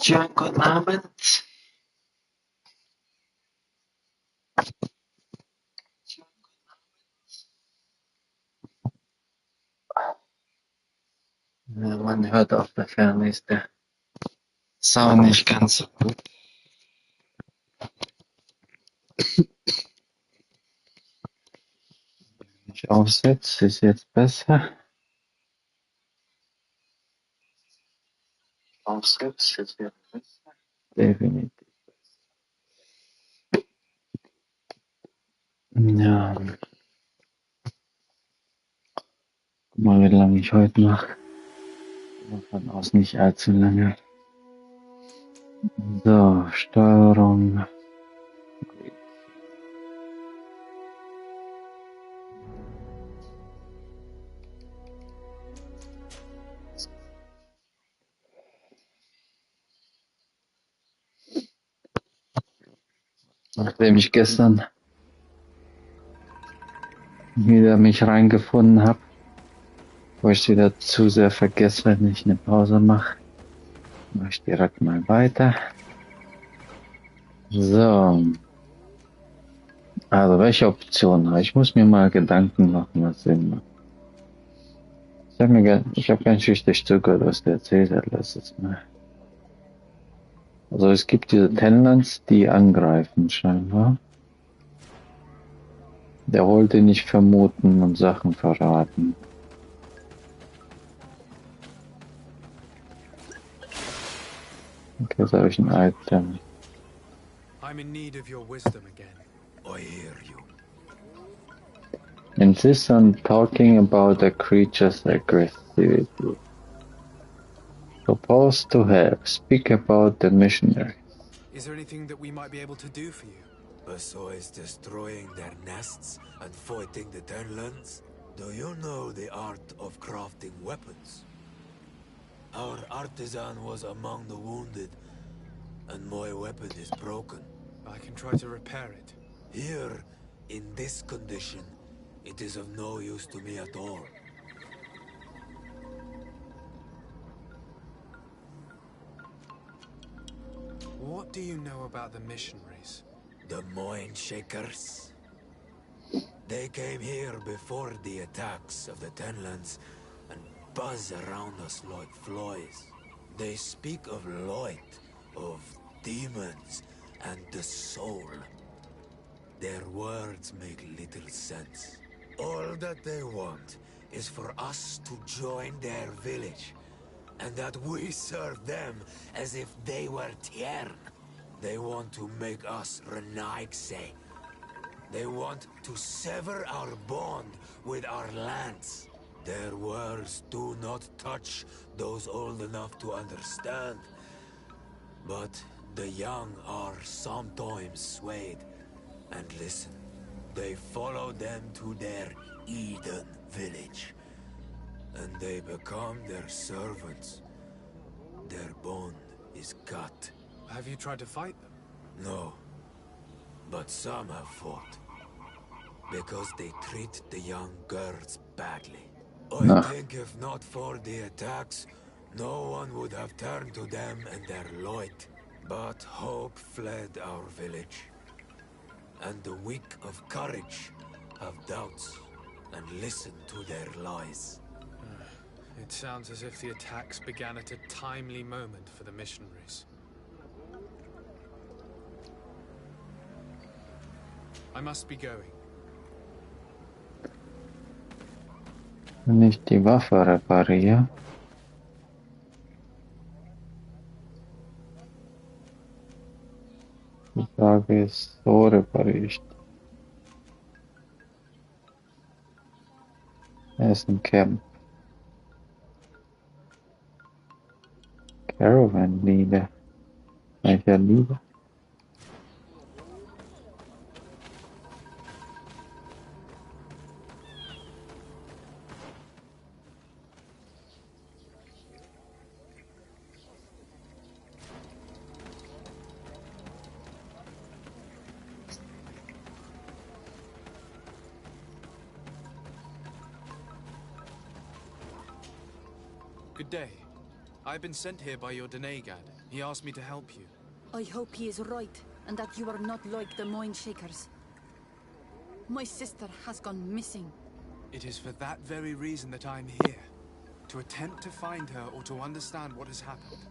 Schönen guten Abend. Ja, man hört auf der Ferne ist der Sound nicht ganz so gut. Wenn ich aufsetze, ist jetzt besser. Aufsetze, ist jetzt besser. Definitiv. Ja, guck mal, wie lange ich heute mache. Davon aus nicht allzu lange. So, Steuerung. Nachdem ich gestern wieder mich reingefunden habe, wo ich wieder zu sehr vergesse, wenn ich eine Pause mache, mache ich direkt mal weiter. So, also welche Option habe ich? Ich muss mir mal Gedanken machen, was Sinn macht. Ich habe ganz schüchtern zugehört, was der erzählt hat letztes Mal. Also es gibt diese Tenlands, die angreifen scheinbar. Der wollte nicht vermuten und Sachen verraten. Okay, jetzt habe ich ein Item. I'm in need of your wisdom again. I hear you. Insist on talking about the creature's aggressivity. Propose to help. Speak about the missionary. Is there anything that we might be able to do for you? Besides destroying their nests and fighting the Tenlands, do you know the art of crafting weapons? Our artisan was among the wounded, and my weapon is broken. I can try to repair it. Here, in this condition, it is of no use to me at all. What do you know about the missionaries? The Mind Shakers. They came here before the attacks of the Tenlands and buzz around us like flies. They speak of light, of demons, and the soul. Their words make little sense. All that they want is for us to join their village, and that we serve them as if they were Tiern. They want to make us Renaigse. They want to sever our bond with our lands. Their words do not touch those old enough to understand. But the young are sometimes swayed. And listen, they follow them to their Eden village. And they become their servants. Their bond is cut. Have you tried to fight them? No. But some have fought. Because they treat the young girls badly. I No. think if not for the attacks, no one would have turned to them and their light. But hope fled our village. And the weak of courage have doubts and listen to their lies. It sounds as if the attacks began at a timely moment for the missionaries. I must be going. Wenn ich die Waffe repariere. Die Frage ist, so repariere ich die. Er ist ein Camp. Caravan Leader. Welcher Leader? Good day. I've been sent here by your Denegad. He asked me to help you. I hope he is right, and that you are not like the Mindshakers. My sister has gone missing. It is for that very reason that I'm here. To attempt to find her or to understand what has happened.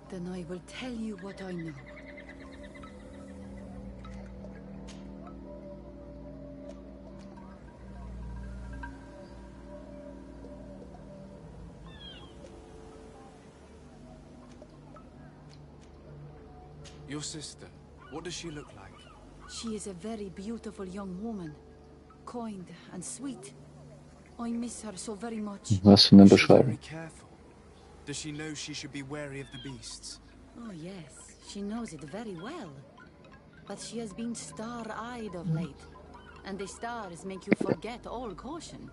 Then I will tell you what I know. Your sister, what does she look like? She is a very beautiful young woman. Kind and sweet. I miss her so very much. Was für eine Is she very Beschreibung. careful? Does she know she should be wary of the beasts? Oh yes, she knows it very well. But she has been star-eyed of late. And the stars make you forget all caution.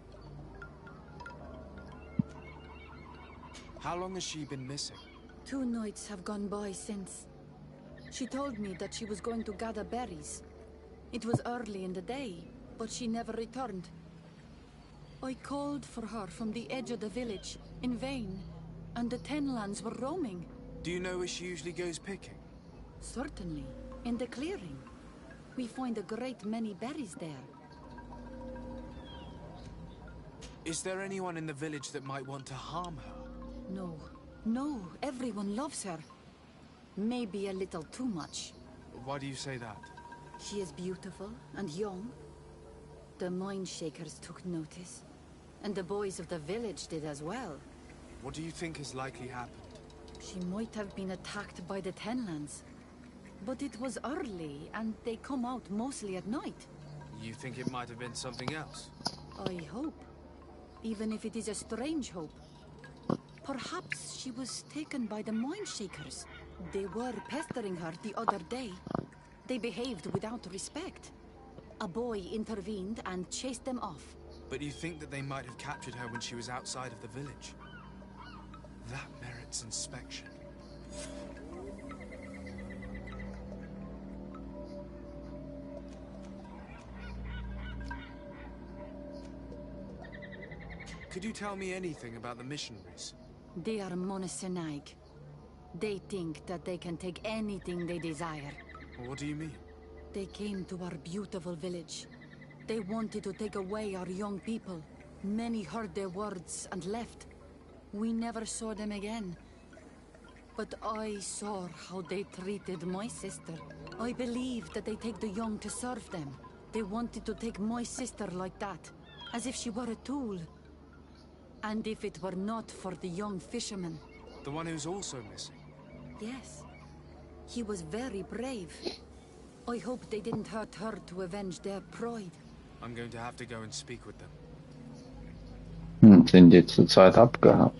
How long has she been missing? 2 nights have gone by since. She told me that she was going to gather berries. It was early in the day, but she never returned. I called for her from the edge of the village, in vain, and the Tenlands were roaming. Do you know where she usually goes picking? Certainly, in the clearing. We find a great many berries there. Is there anyone in the village that might want to harm her? No, everyone loves her. Maybe a little too much. Why do you say that? She is beautiful and young. The Mindshakers took notice. And the boys of the village did as well. What do you think has likely happened? She might have been attacked by the Tenlands. But it was early, and they come out mostly at night. You think it might have been something else? I hope. Even if it is a strange hope. Perhaps she was taken by the Mindshakers. They were pestering her the other day. They behaved without respect. A boy intervened and chased them off. But you think that they might have captured her when she was outside of the village? That merits inspection. Could you tell me anything about the missionaries? They are Monasenaig. They think that they can take anything they desire. What do you mean? They came to our beautiful village. They wanted to take away our young people. Many heard their words and left. We never saw them again. But I saw how they treated my sister. I believe that they take the young to serve them. They wanted to take my sister like that, as if she were a tool. And if it were not for the young fisherman. The one who's also missing? Yes. He was very brave. I hope they didn't hurt her to avenge their pride. I'm going to have to go and speak with them. Sind die zurzeit abgehauen?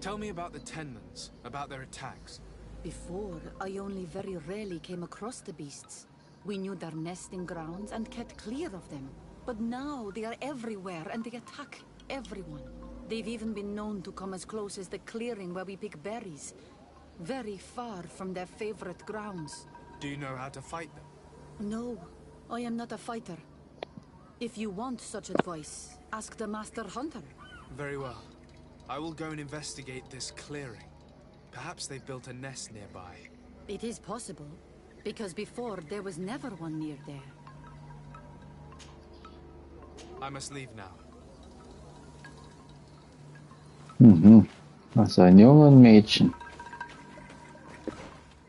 Tell me about the Tenlands, about their attacks. Before, I only very rarely came across the beasts. We knew their nesting grounds and kept clear of them. But now they are everywhere and they attack everyone. They've even been known to come as close as the clearing where we pick berries. Very far from their favorite grounds. Do you know how to fight them? No, I am not a fighter. If you want such advice, ask the Master Hunter. Very well. I will go and investigate this clearing. Perhaps they've built a nest nearby. It is possible, because before there was never one near there. I must leave now. Also ein Junge und ein Mädchen.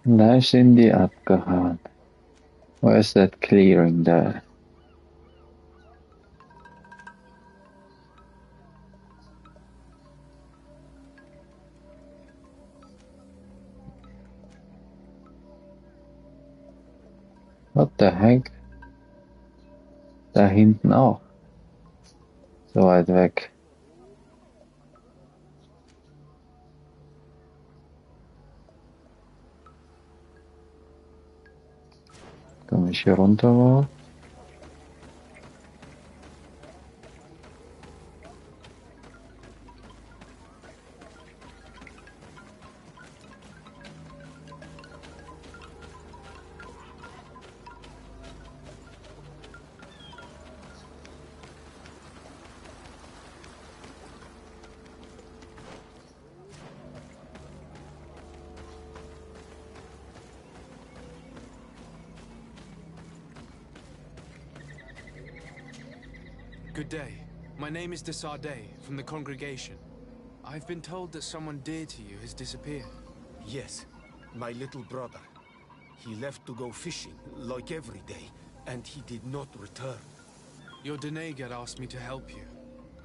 Da sind die abgehauen. Where's that clearing there? What the heck? Da hinten auch. So weit weg. Komme ich hier runter überhaupt? Good day. My name is de Sardet, from the congregation. I've been told that someone dear to you has disappeared. Yes, my little brother. He left to go fishing, like every day, and he did not return. Your Denegar asked me to help you.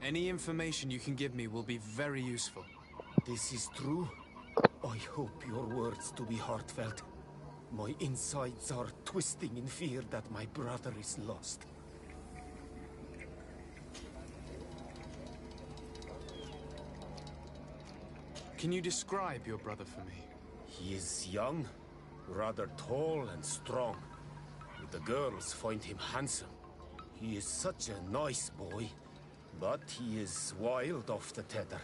Any information you can give me will be very useful. This is true? I hope your words to be heartfelt. My insides are twisting in fear that my brother is lost. Can you describe your brother for me? He is young, rather tall and strong. The girls find him handsome. He is such a nice boy, but he is wild off the tether,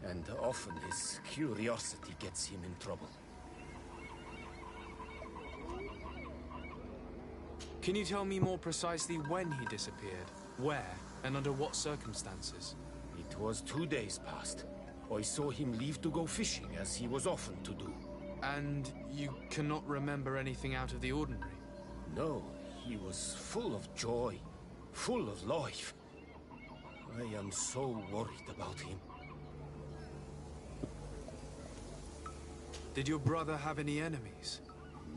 and often his curiosity gets him in trouble. Can you tell me more precisely when he disappeared, where, and under what circumstances? It was 2 days past. I saw him leave to go fishing, as he was often to do. And you cannot remember anything out of the ordinary? No, he was full of joy, full of life. I am so worried about him. Did your brother have any enemies?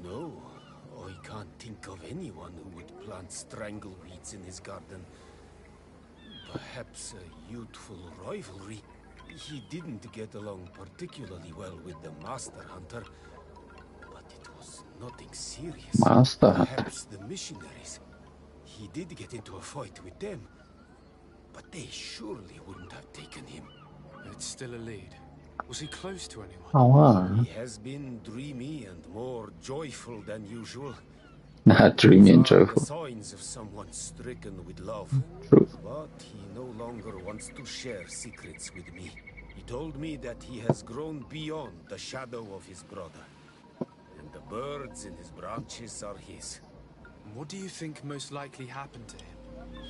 No, I can't think of anyone who would plant strangleweeds in his garden. Perhaps a youthful rivalry. He didn't get along particularly well with the Master Hunter, but it was nothing serious. Master Hunter. Perhaps the missionaries. He did get into a fight with them, but they surely wouldn't have taken him. It's still a lead. Was he close to anyone? Oh, wow. He has been dreamy and more joyful than usual. Not dreamy and These are joyful. the signs of someone stricken with love. True. But he no longer wants to share secrets with me. He told me that he has grown beyond the shadow of his brother. And the birds in his branches are his. What do you think most likely happened to him?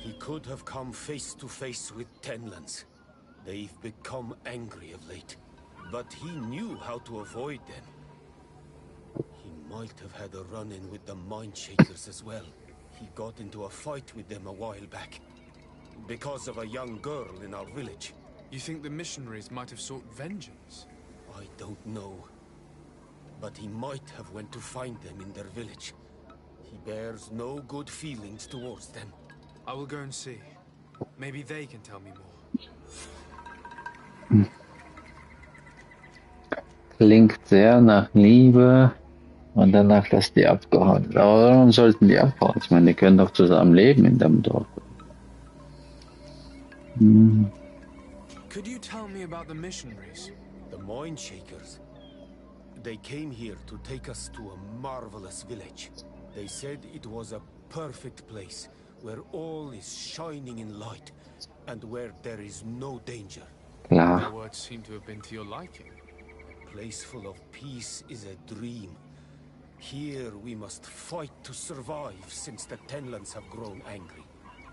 He could have come face to face with Tenlands. They've become angry of late. But he knew how to avoid them. He might have had a run-in with the Mindshakers as well. He got into a fight with them a while back. Because of a young girl in our village. You think the missionaries might have sought vengeance? I don't know. But he might have went to find them in their village. He bears no good feelings towards them. I will go and see. Maybe they can tell me more. Klingt sehr nach Liebe und danach, dass die abgehauen sind. Aber warum sollten die abhauen? Ich meine, die können doch zusammen leben in dem Dorf. Hm. Could you tell me about the missionaries? The Mindshakers. They came here to take us to a marvelous village. They said it was a perfect place, where all is shining in light, and where there is no danger. Klar. Their words seem to have been to your liking. A place full of peace is a dream. Here we must fight to survive, since the Tenlands have grown angry.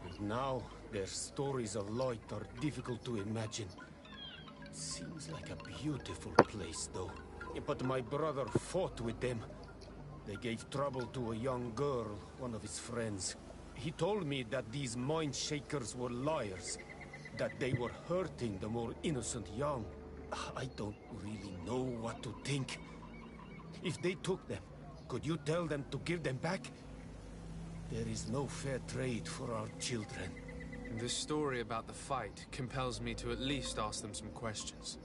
And now their stories of light are difficult to imagine. It seems like a beautiful place, though. But my brother fought with them. They gave trouble to a young girl, one of his friends. He told me that these Mindshakers were liars, that they were hurting the more innocent young. I don't really know what to think. If they took them, could you tell them to give them back? There is no fair trade for our children. The story about the fight compels me to at least ask them some questions.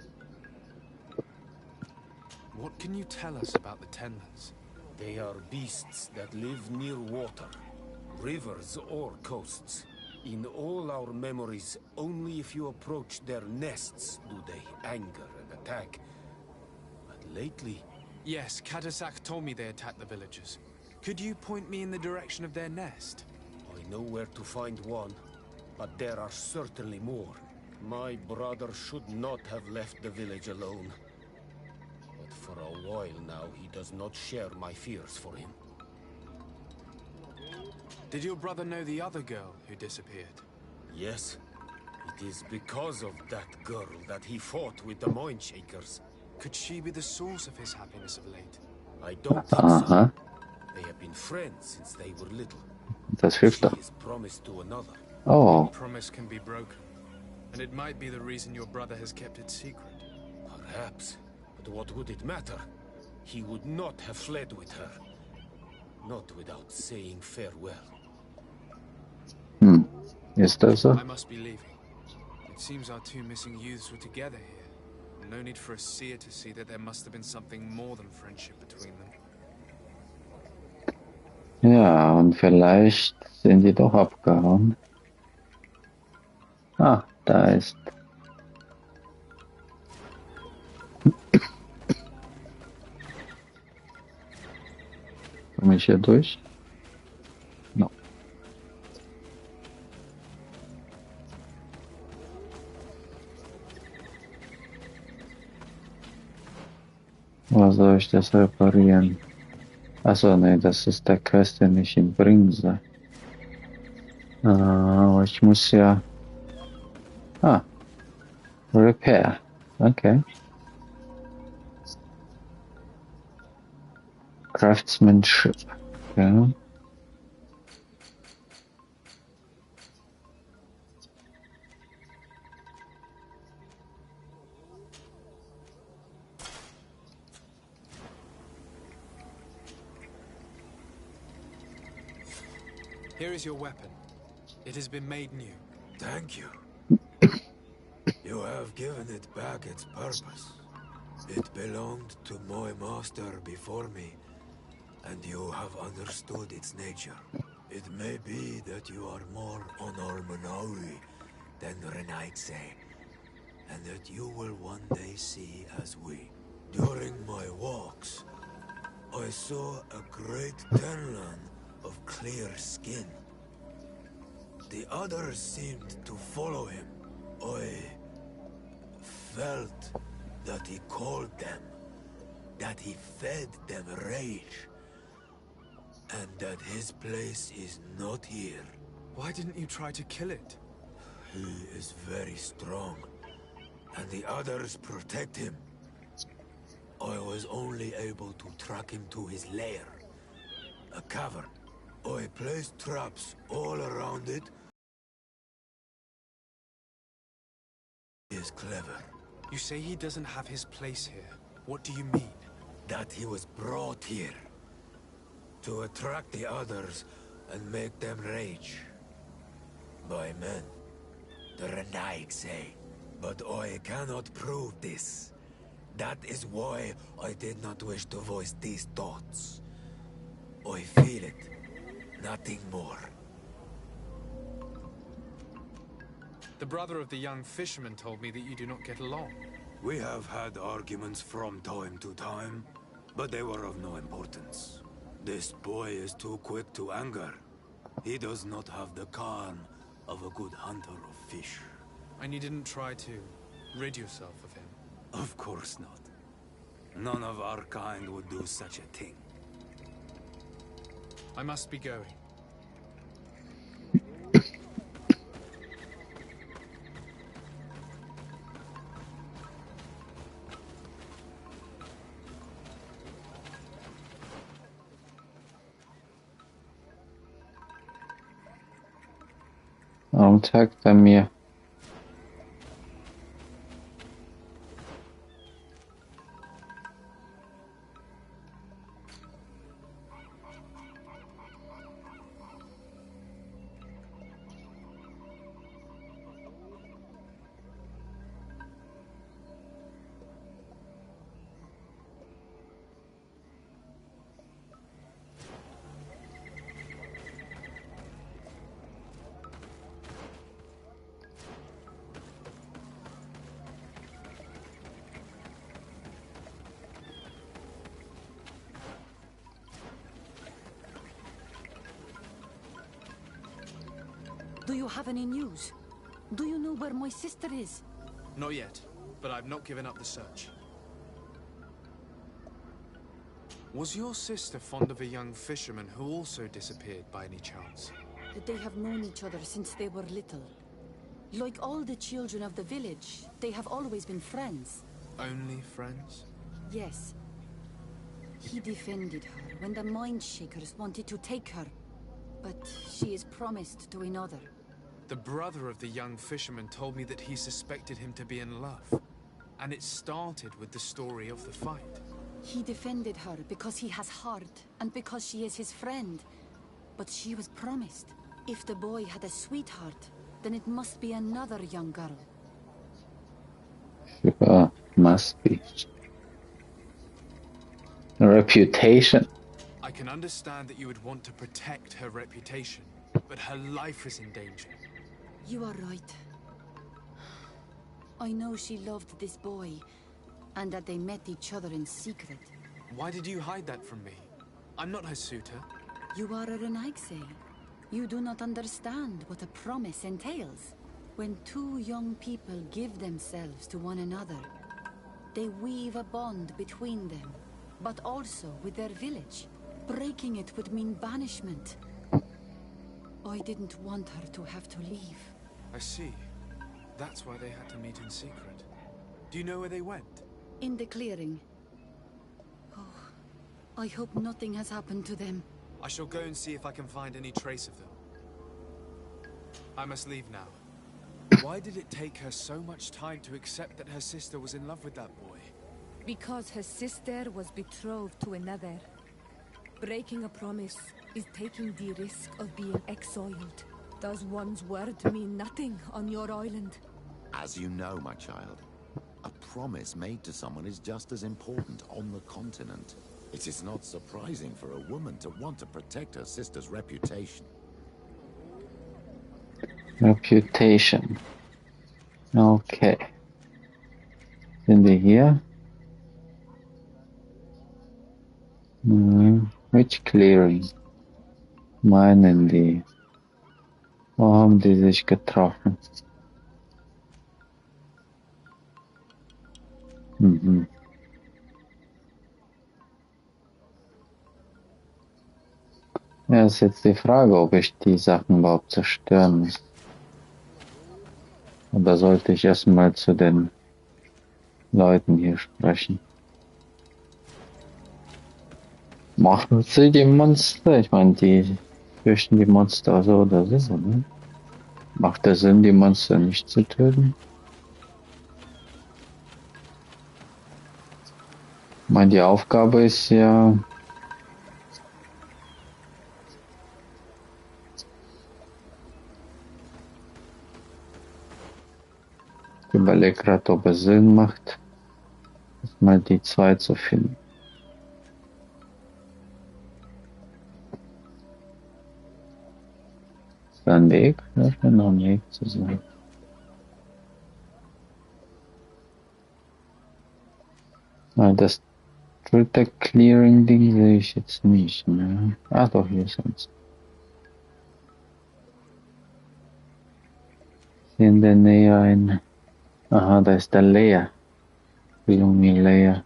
What can you tell us about the Tenlands? They are beasts that live near water, rivers or coasts. In all our memories, only if you approach their nests do they anger and attack. But lately... Yes, Kadasak told me they attacked the villagers. Could you point me in the direction of their nest? I know where to find one, but there are certainly more. My brother should not have left the village alone. But for a while now, he does not share my fears for him. Did your brother know the other girl who disappeared? Yes. It is because of that girl that he fought with the Mindshakers. Could she be the source of his happiness of late? I don't think so. They have been friends since they were little. Das hilft She doch. is promised to another. Oh, Promise can be broken, and it might be the reason your brother has kept it secret. Perhaps, but what would it matter? He would not have fled with her. Not without saying farewell. is that so? I must be leaving. It seems our two missing youths were together here. No need for a seer to see that there must have been something more than friendship between them. Ja, und vielleicht sind die doch abgehauen. Ah, da ist. Komme ich hier durch? No. Wo soll ich das reparieren? Achso, nee, das ist der Quest, den ich ihm bringen soll. Aber ich muss ja... Ah. Repair. Okay. Craftsmanship. Ja. Here is your weapon. It has been made new. Thank you. You have given it back its purpose. It belonged to my master before me, and you have understood its nature. It may be that you are more honor Manawi than Renaitse, and that you will one day see as we. During my walks, I saw a great Tenlan of clear skin. The others seemed to follow him. I felt that he called them, that he fed them rage, and that his place is not here. Why didn't you try to kill it? He is very strong, and the others protect him. I was only able to track him to his lair, a cavern. I placed traps all around it. He is clever. You say he doesn't have his place here. What do you mean? That he was brought here to attract the others and make them rage. By men, the Renaig say. But I cannot prove this. That is why I did not wish to voice these thoughts. I feel it, nothing more. The brother of the young fisherman told me that you do not get along. We have had arguments from time to time, but they were of no importance. This boy is too quick to anger. He does not have the calm of a good hunter of fish. And you didn't try to rid yourself of him? Of course not. None of our kind would do such a thing. I must be going. Warum zeigt er mir? Do you have any news? Do you know where my sister is? Not yet, but I've not given up the search. Was your sister fond of a young fisherman who also disappeared by any chance? They have known each other since they were little. Like all the children of the village, they have always been friends. Only friends? Yes. He defended her when the Mind Shakers wanted to take her. But she is promised to another. The brother of the young fisherman told me that he suspected him to be in love. And it started with the story of the fight. He defended her because he has heart, and because she is his friend. But she was promised. If the boy had a sweetheart, then it must be another young girl. Sure, must be. A reputation. I can understand that you would want to protect her reputation, but her life is in danger. You are right. I know she loved this boy, and that they met each other in secret. Why did you hide that from me? I'm not her suitor. You are a Renaigse. You do not understand what a promise entails. When two young people give themselves to one another, they weave a bond between them, but also with their village. Breaking it would mean banishment. I didn't want her to have to leave. I see. That's why they had to meet in secret. Do you know where they went? In the clearing. Oh, I hope nothing has happened to them. I shall go and see if I can find any trace of them. I must leave now. Why did it take her so much time to accept that her sister was in love with that boy? Because her sister was betrothed to another. Breaking a promise is taking the risk of being exiled. Does one's word mean nothing on your island? As you know, my child, a promise made to someone is just as important on the continent. It is not surprising for a woman to want to protect her sister's reputation. Reputation. Okay. Sind wir hier? Which clearing? Meinen die? Wo haben die sich getroffen? Mhm. Ja, ist jetzt die Frage, ob ich die Sachen überhaupt zerstören muss. Oder sollte ich erstmal zu den Leuten hier sprechen? Machen sie die Monster? Ich meine, die fürchten die Monster so oder so, ne? Macht es Sinn, die Monster nicht zu töten? Ich meine, die Aufgabe ist ja... Ich überlege gerade, ob es Sinn macht, mal die zwei zu finden. Ist da ein Weg? Das scheint noch ein Weg zu sein. Das Filter Clearing Ding sehe ich jetzt nicht, ne? Ah doch, hier ist eins. Hier in der Nähe ein... Aha, da ist der Leer. Lumi Leer.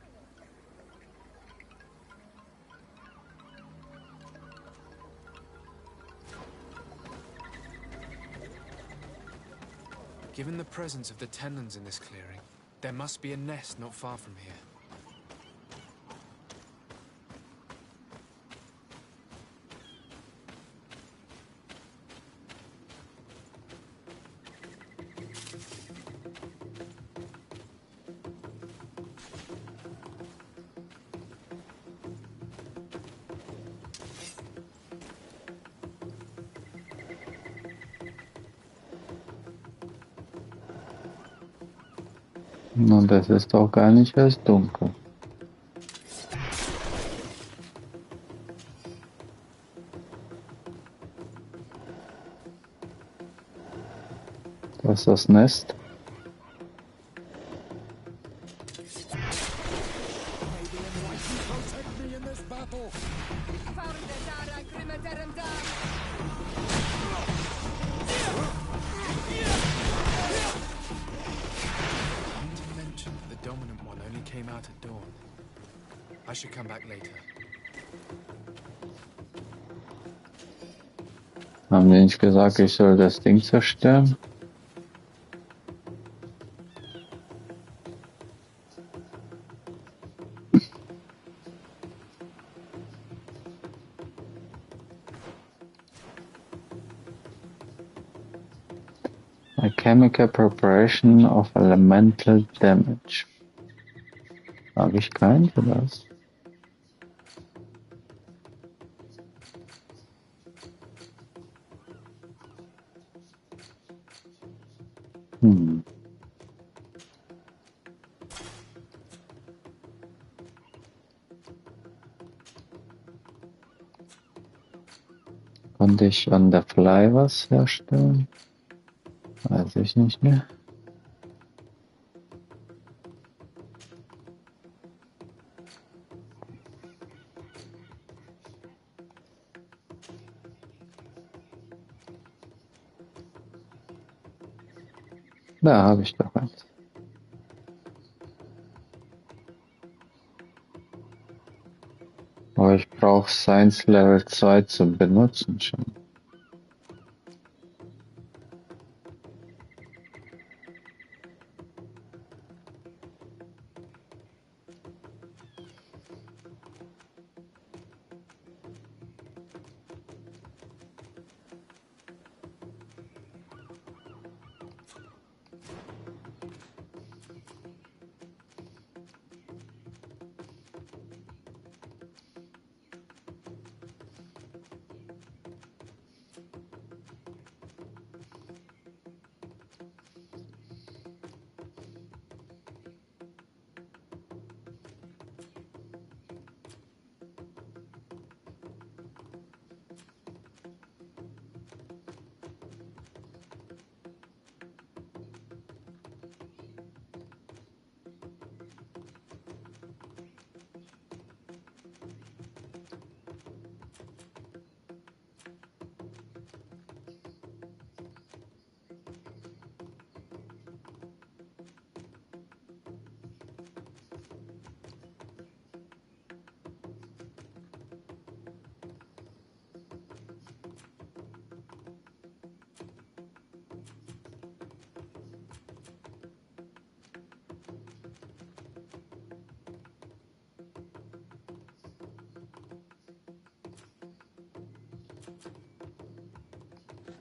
Given the presence of the Tenlans in this clearing, there must be a nest not far from here. Und das ist doch gar nicht erst dunkel. Das ist das Nest. I should come back later. Haben die nicht gesagt, ich soll das Ding zerstören? A chemical preparation of elemental damage. Habe ich keinen für das? Konnte ich on the fly was herstellen? Weiß ich nicht mehr. Da habe ich doch eins. Aber ich brauche Science Level 2 zum Benutzen schon.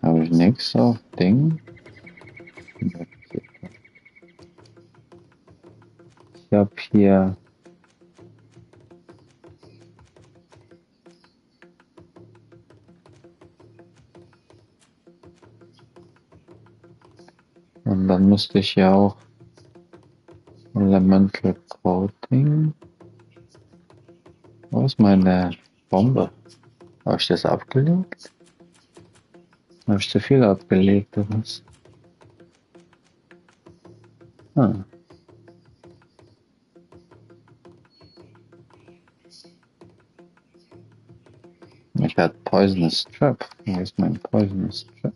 Habe ich nichts auf Ding? Ich habe hier und dann müsste ich ja auch Elemental Coating. Wo ist meine Bombe? Habe ich das abgelegt? Habe ich zu viel abgelegt oder was? Ah. Ich hatte Poisonous Trap. Wo ist mein Poisonous Trap?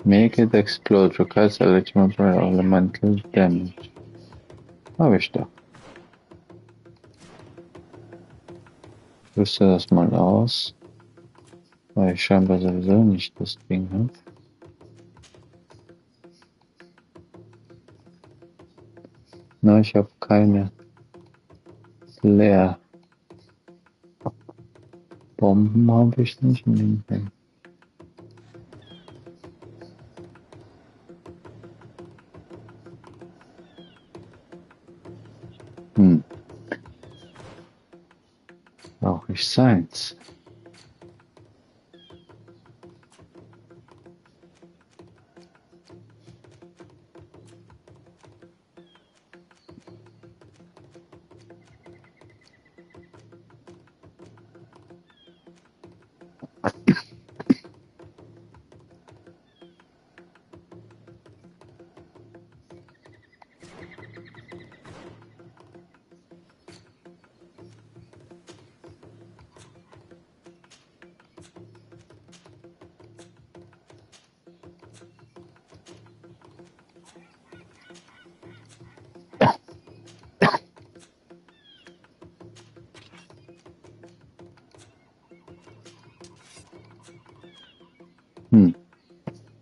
Make it explode. Requires elemental damage. Habe ich doch. Rüste das mal aus. Weil ich scheinbar sowieso nicht das Ding habe. Na, ich habe keine Leer. Bomben habe ich nicht in dem Ding. Brauche ich Science?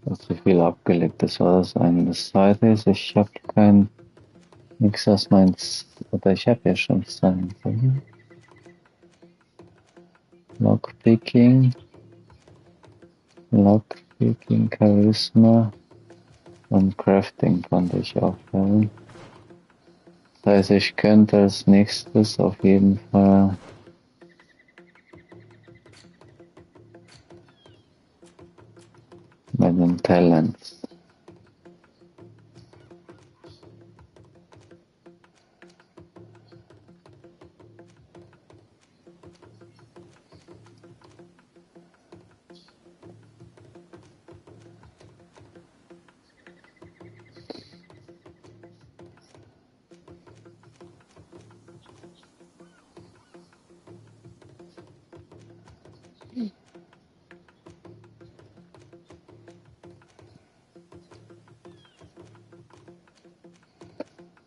Das ist zu viel abgelegt. Das war das eine. Das zweite ist, ich habe nichts aus meins, oder ich habe ja schon Science. Lockpicking. Lockpicking, Charisma und Crafting konnte ich aufhören. Das heißt, ich könnte als nächstes auf jeden Fall bei den Talents.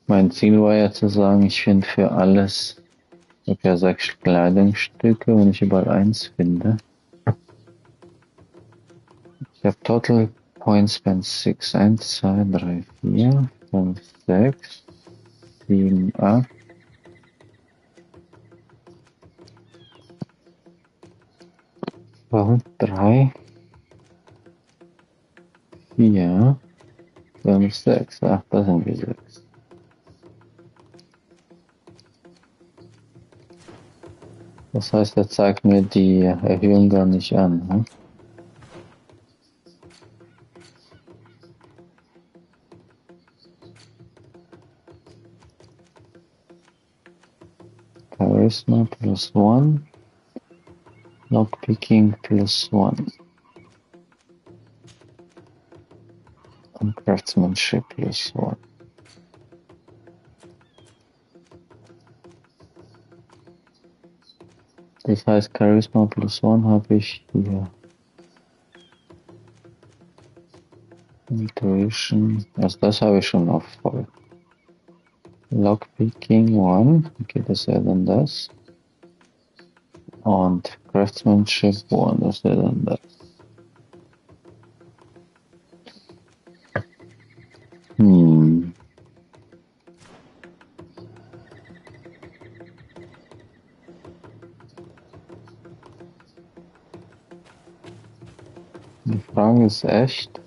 Mein Ziel war ja zu sagen, ich finde für alles, ich habe ja 6 Kleidungsstücke, wenn ich überall eins finde. Ich habe Total Points spent 6, 1, 2, 3, 4, 5, 6, 7, 8. Warum 3, 4, 5, 6? Ach, das sind die 6. Das heißt, er zeigt mir die Erhöhung gar nicht an. Hm? Charisma plus 1, Lockpicking plus 1 und Craftsmanship plus 1. Das heißt, Charisma plus 1 habe ich hier. Intuition, also das habe ich schon auf voll. Lockpicking 1, okay, das wäre dann das. Und Craftsmanship 1, das wäre dann das. Die Frage ist echt,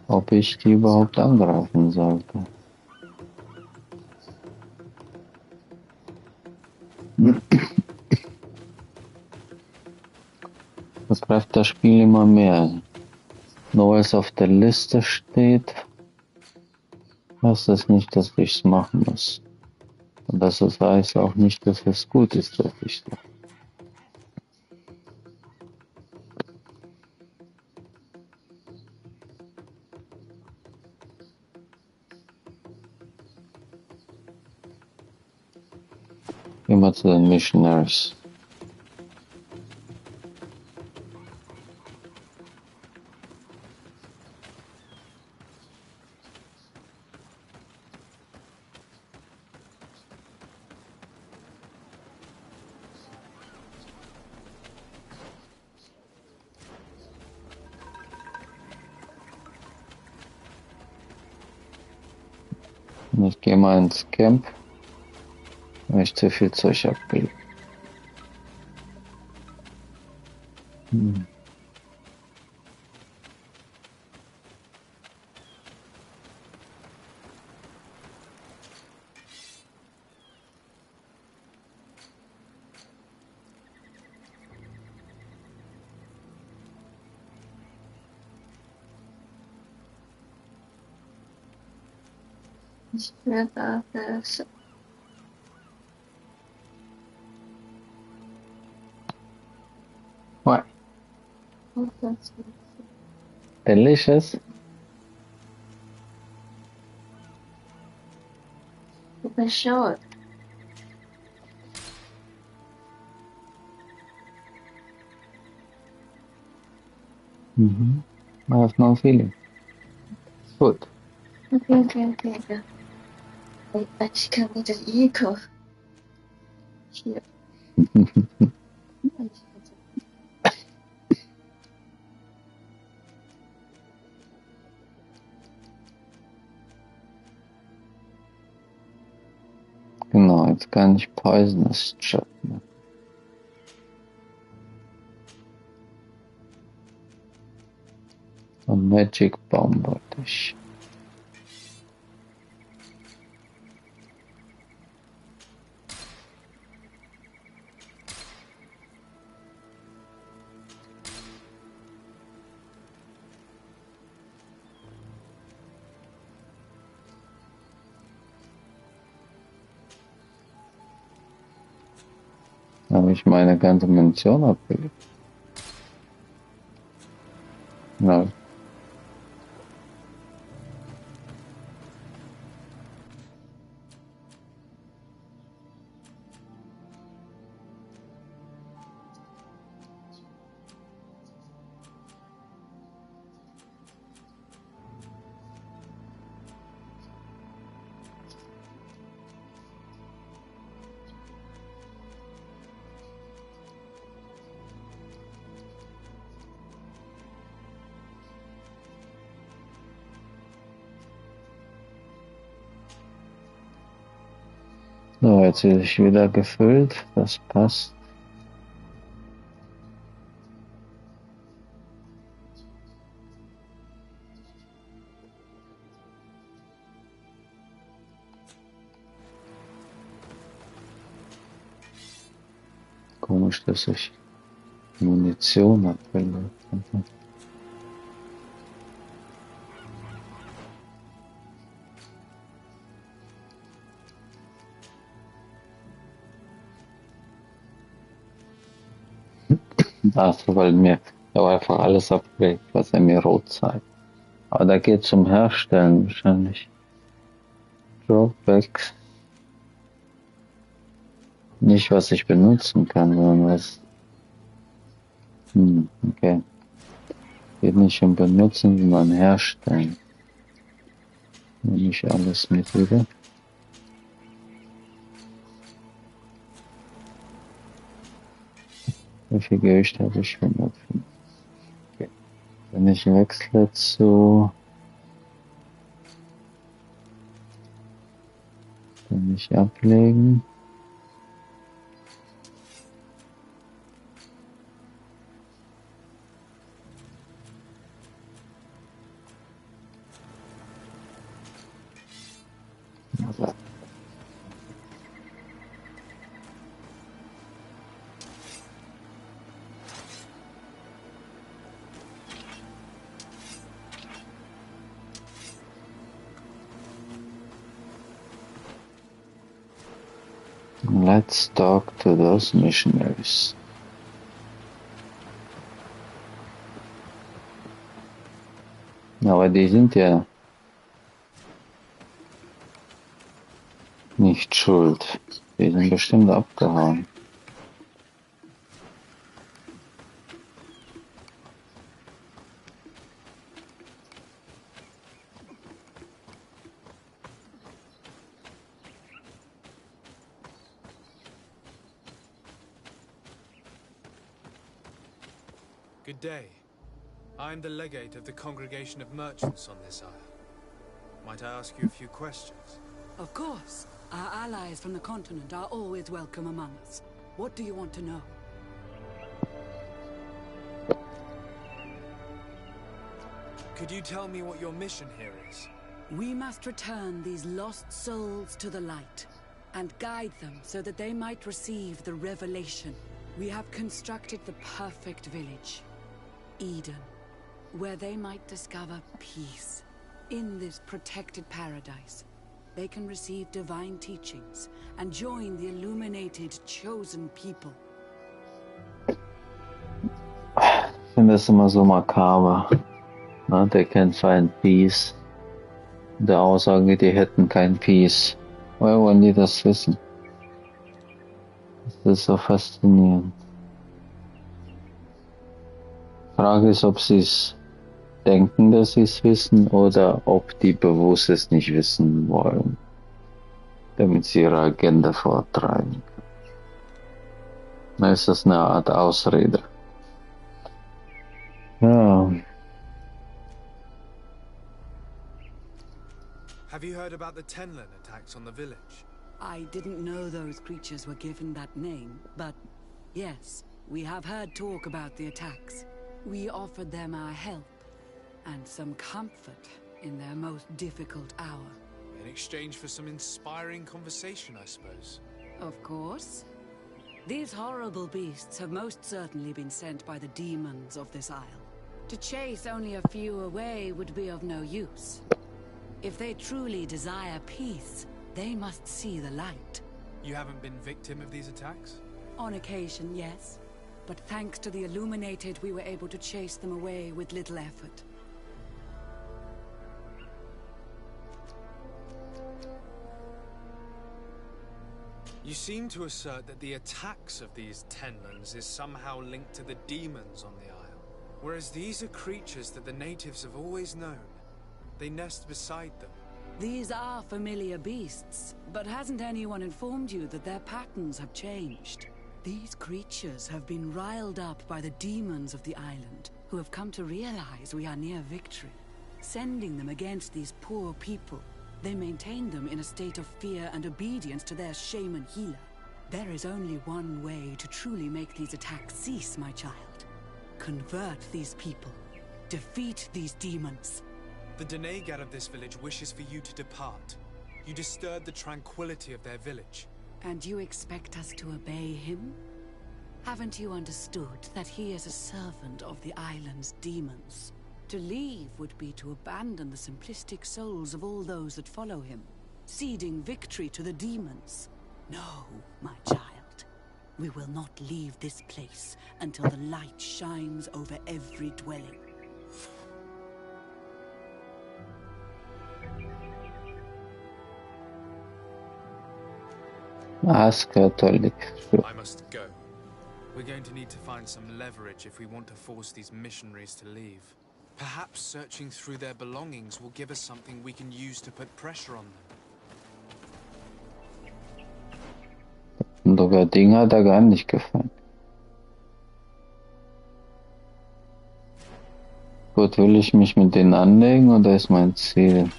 ob ich die überhaupt angreifen sollte. Das greift das Spiel immer mehr. Nur weil es auf der Liste steht, heißt das nicht, dass ich es machen muss. Und das heißt auch nicht, dass es gut ist, dass ich es mache. Immer zu den Missionaries. Und ich gehe mal ins Camp, weil ich zu viel Zeug abgelegt. Ich werde das. What? Oh, that's Delicious. super short. I have no feeling. Good. Okay. I can eat an eco. Here. Genau, jetzt kann ich Poisonous Shot machen. Magic Baum wollte ich. Habe ich meine ganze Munition abgelegt? Nein. So, jetzt ist es wieder gefüllt. Das passt. Komisch, dass ich Munition abgelegt habe. Also, weil mir er einfach alles abgelegt, was er mir rot zeigt. Aber da geht zum Herstellen wahrscheinlich. Dropbacks. Nicht, was ich benutzen kann, sondern was. Okay. Geht nicht um Benutzen, sondern Herstellen. Nehme ich alles mit wieder. Wie viel Gewicht habe ich? 105. Okay. Wenn ich wechsle zu... Kann ich ablegen. Also. Let's talk to those missionaries. Aber die sind ja nicht schuld. Die sind bestimmt abgehauen. Good day. I'm the legate of the Congregation of Merchants on this isle. Might I ask you a few questions? Of course. Our allies from the continent are always welcome among us. What do you want to know? Could you tell me what your mission here is? We must return these lost souls to the light and guide them so that they might receive the revelation. We have constructed the perfect village, Eden, where they might discover peace. In this protected paradise, they can receive divine teachings and join the illuminated, chosen people. Ich finde das immer so makaber. Na, they can find peace. Der Aussage, die hätten kein Peace. Woher wollen die das wissen? Das ist so faszinierend. Frage ist, ob sie es denken, dass sie es wissen, oder ob die bewusst es nicht wissen wollen, damit sie ihre Agenda vortreiben können. Na, ist das eine Art Ausrede. Ja. Have you heard about the Tenlin attacks on the village? I didn't know those creatures were given that name, but yes, we have heard talk about the attacks. We offered them our help, and some comfort in their most difficult hour. In exchange for some inspiring conversation, I suppose. Of course. These horrible beasts have most certainly been sent by the demons of this isle. To chase only a few away would be of no use. If they truly desire peace, they must see the light. You haven't been victim of these attacks? On occasion, yes. But thanks to the Illuminated, we were able to chase them away with little effort. You seem to assert that the attacks of these Tenlands is somehow linked to the demons on the isle. Whereas these are creatures that the natives have always known. They nest beside them. These are familiar beasts, but hasn't anyone informed you that their patterns have changed? These creatures have been riled up by the demons of the island, who have come to realize we are near victory. Sending them against these poor people, they maintain them in a state of fear and obedience to their shaman healer. There is only one way to truly make these attacks cease, my child. Convert these people. Defeat these demons. The Denegar of this village wishes for you to depart. You disturb the tranquility of their village. And you expect us to obey him? Haven't you understood that he is a servant of the island's demons? To leave would be to abandon the simplistic souls of all those that follow him, ceding victory to the demons. No, my child. We will not leave this place until the light shines over every dwelling. Ask Catholic. I must go. We're going to need to find some leverage if we want to force these missionaries to leave. Perhaps searching through their belongings will give us something we can use to put pressure on them. Sogar Ding hat er gar nicht gefallen. Gut, will ich mich mit denen anlegen oder ist mein Ziel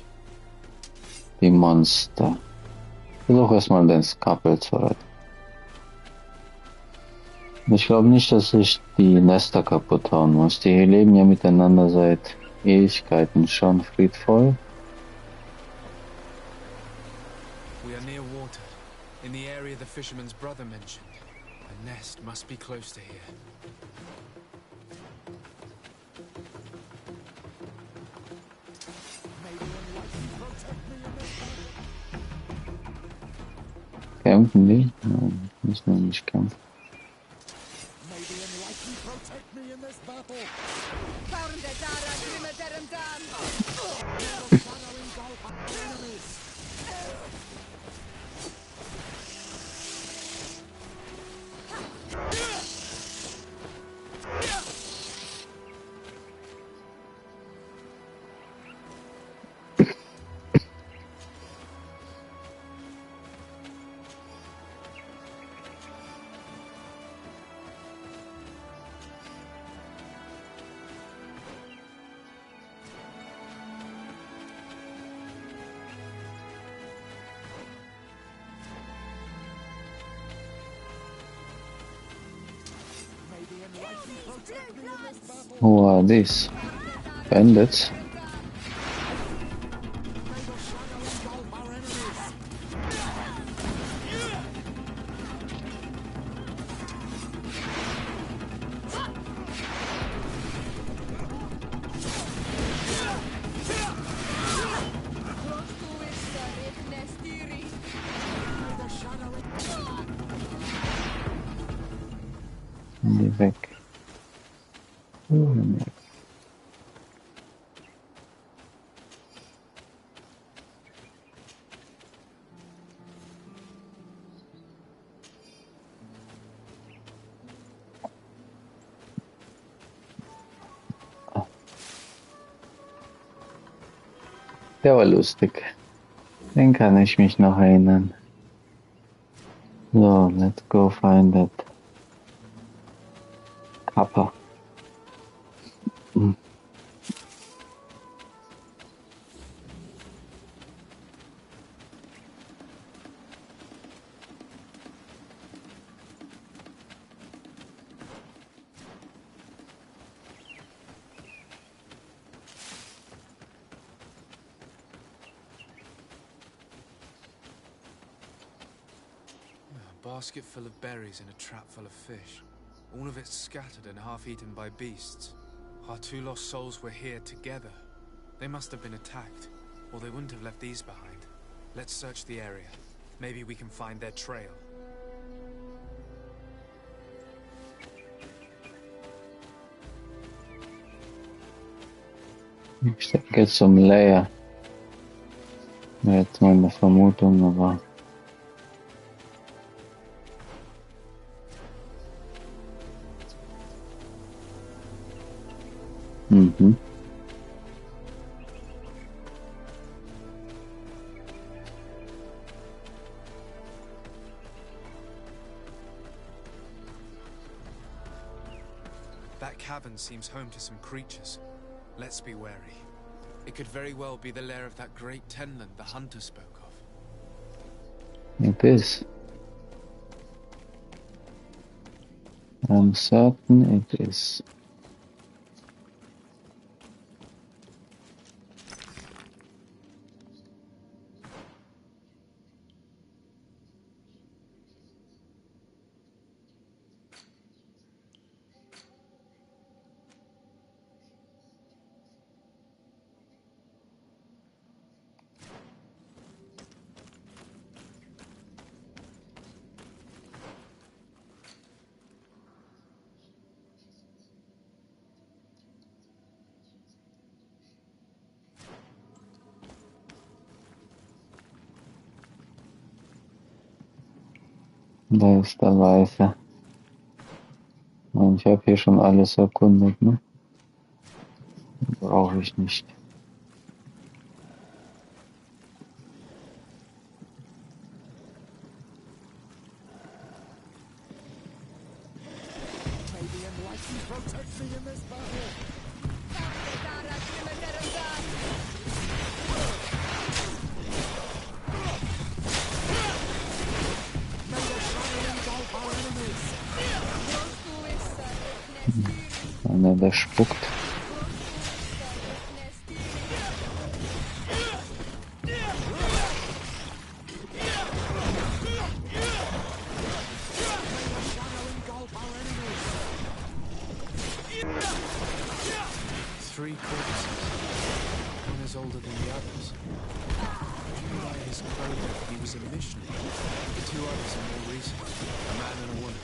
die Monster? Ich versuche erstmal den Skapel zu retten. Ich glaube nicht, dass ich die Nester kaputt hauen muss. Die leben ja miteinander seit Ewigkeiten schon friedvoll. We are near water, in the area the fisherman's brother mentioned. A nest must be close to here. Kämpfen die? Nein, müssen wir nicht kämpfen. Who are these? Bandits? Die weg. Der war lustig. Den kann ich mich noch erinnern. So, let's go find that Kappa. basket full of berries and a trap full of fish. All of it scattered and half eaten by beasts. Our 2 lost souls were here together. They must have been attacked, or they wouldn't have left these behind. Let's search the area. Maybe we can find their trail. Ich denke jetzt zum Layer. Wäre jetzt meine Vermutung, aber... Mhm. That cavern seems home to some creatures. Let's be wary. It could very well be the lair of that great Tenland the hunter spoke of. It is. I'm certain it is. Da ist der Weiße. Und ich habe hier schon alles erkundet, ne? Brauche ich nicht. Einer, der spuckt. Three corpses. One is older than the others. Judging by his clothing, he was a missionary. The 2 others are more recent. A man and a woman.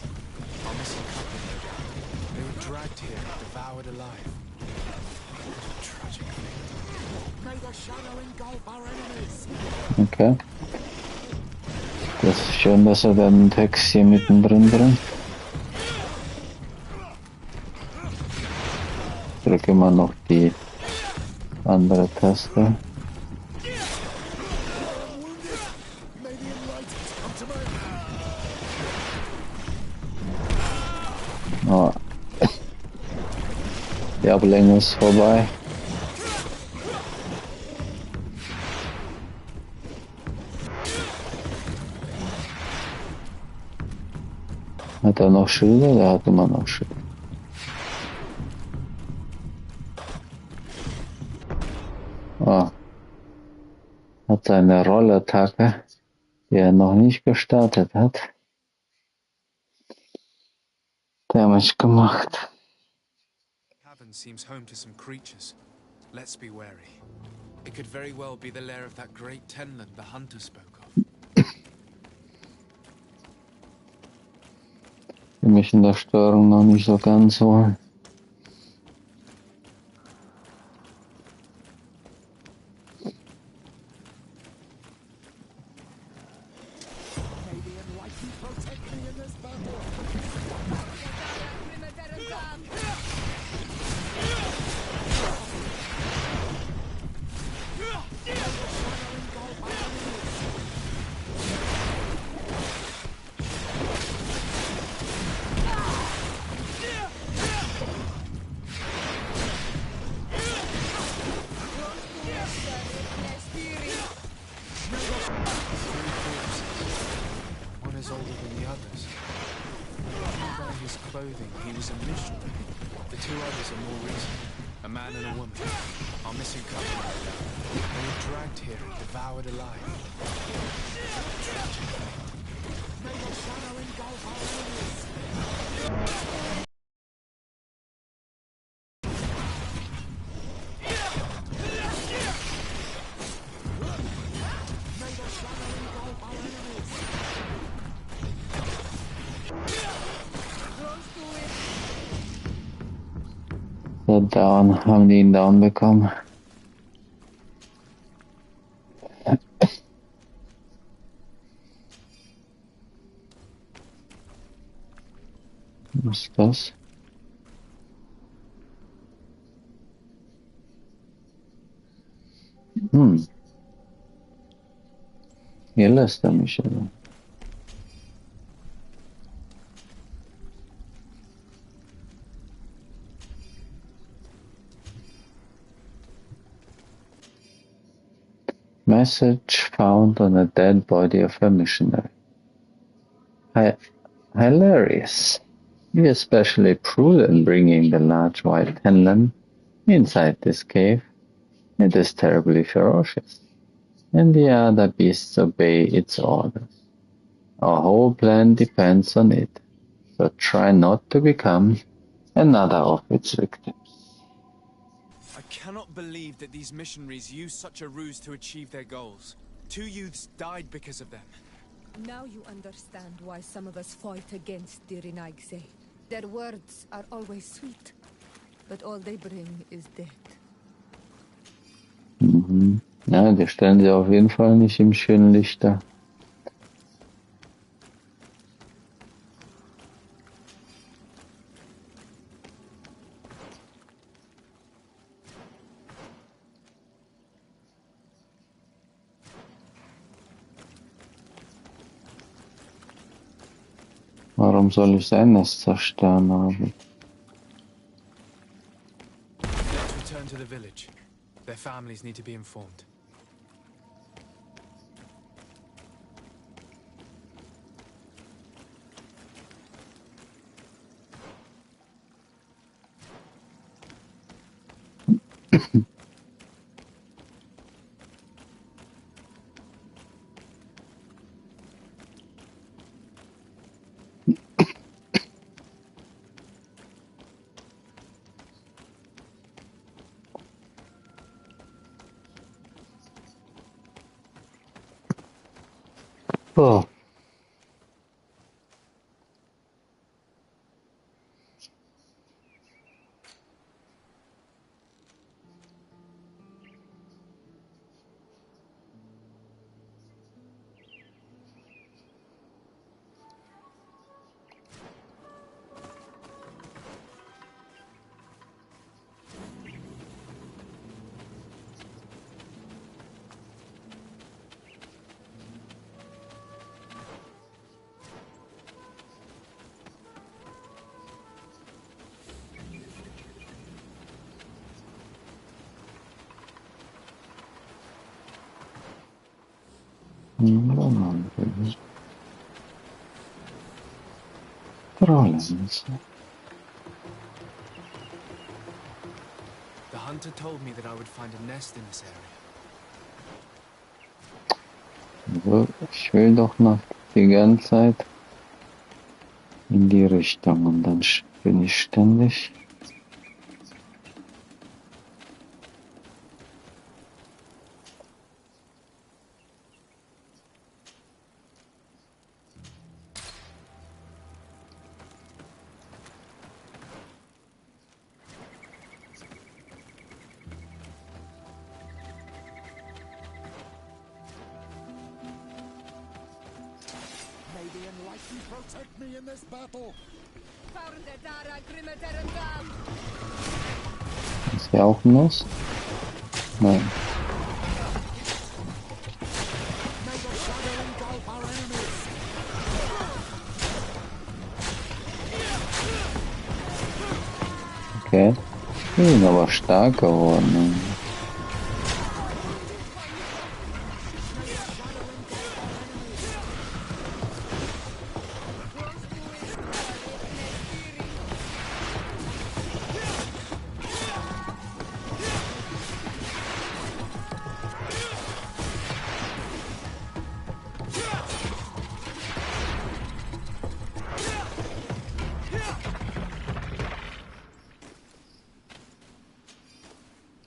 Our missing couple, no doubt. They were dragged here, devoured alive. What a tragic fate. May the shadow engulf our enemies. Okay. Das ist schön, dass er den Text hier mittendrin bringt. Ich drücke immer noch die andere Taste. Oh. Die Ablenkung ist vorbei. Hat er noch Schilder? Der hat immer noch Schilder. Oh. Hat seine Rollattacke, die er noch nicht gestartet hat, Damage gemacht. Cavern seems home to some creatures. Let's be wary. It could very well be the lair of that great Tenland the hunter spoke of. Für mich in der Steuerung noch nicht so ganz so. Older than the others. Judging by his clothing, he was a missionary. The 2 others are more recent. A man and a woman. Our missing couple, no doubt. They were dragged here and devoured alive. Tragic. Der Down, haben die ihn down bekommen? Was ist das? Hier lässt er mich aber. Message found on a dead body of a missionary. Hilarious. Be especially prudent bringing the large white Tenlan inside this cave. It is terribly ferocious, and the other beasts obey its orders. Our whole plan depends on it, so try not to become another of its victims. I cannot believe that these missionaries used such a ruse to achieve their goals. 2 youths died because of them. Now you understand why some of us fight against the Renaigse. Their words are always sweet, but all they bring is death. Ja, die stellen sie auf jeden Fall nicht im schönen Licht dar. Warum soll ich sein Nest zerstören? Let's return to the village. Their families need to be informed. Oh. Rollins. The hunter told me that I would find a nest in this area. Also, ich will doch noch die ganze Zeit in die Richtung und dann bin ich ständig. Protect me in this battle. Ist hier auch ein Nuss? Nein. Okay. Die sind aber stark geworden. Ne?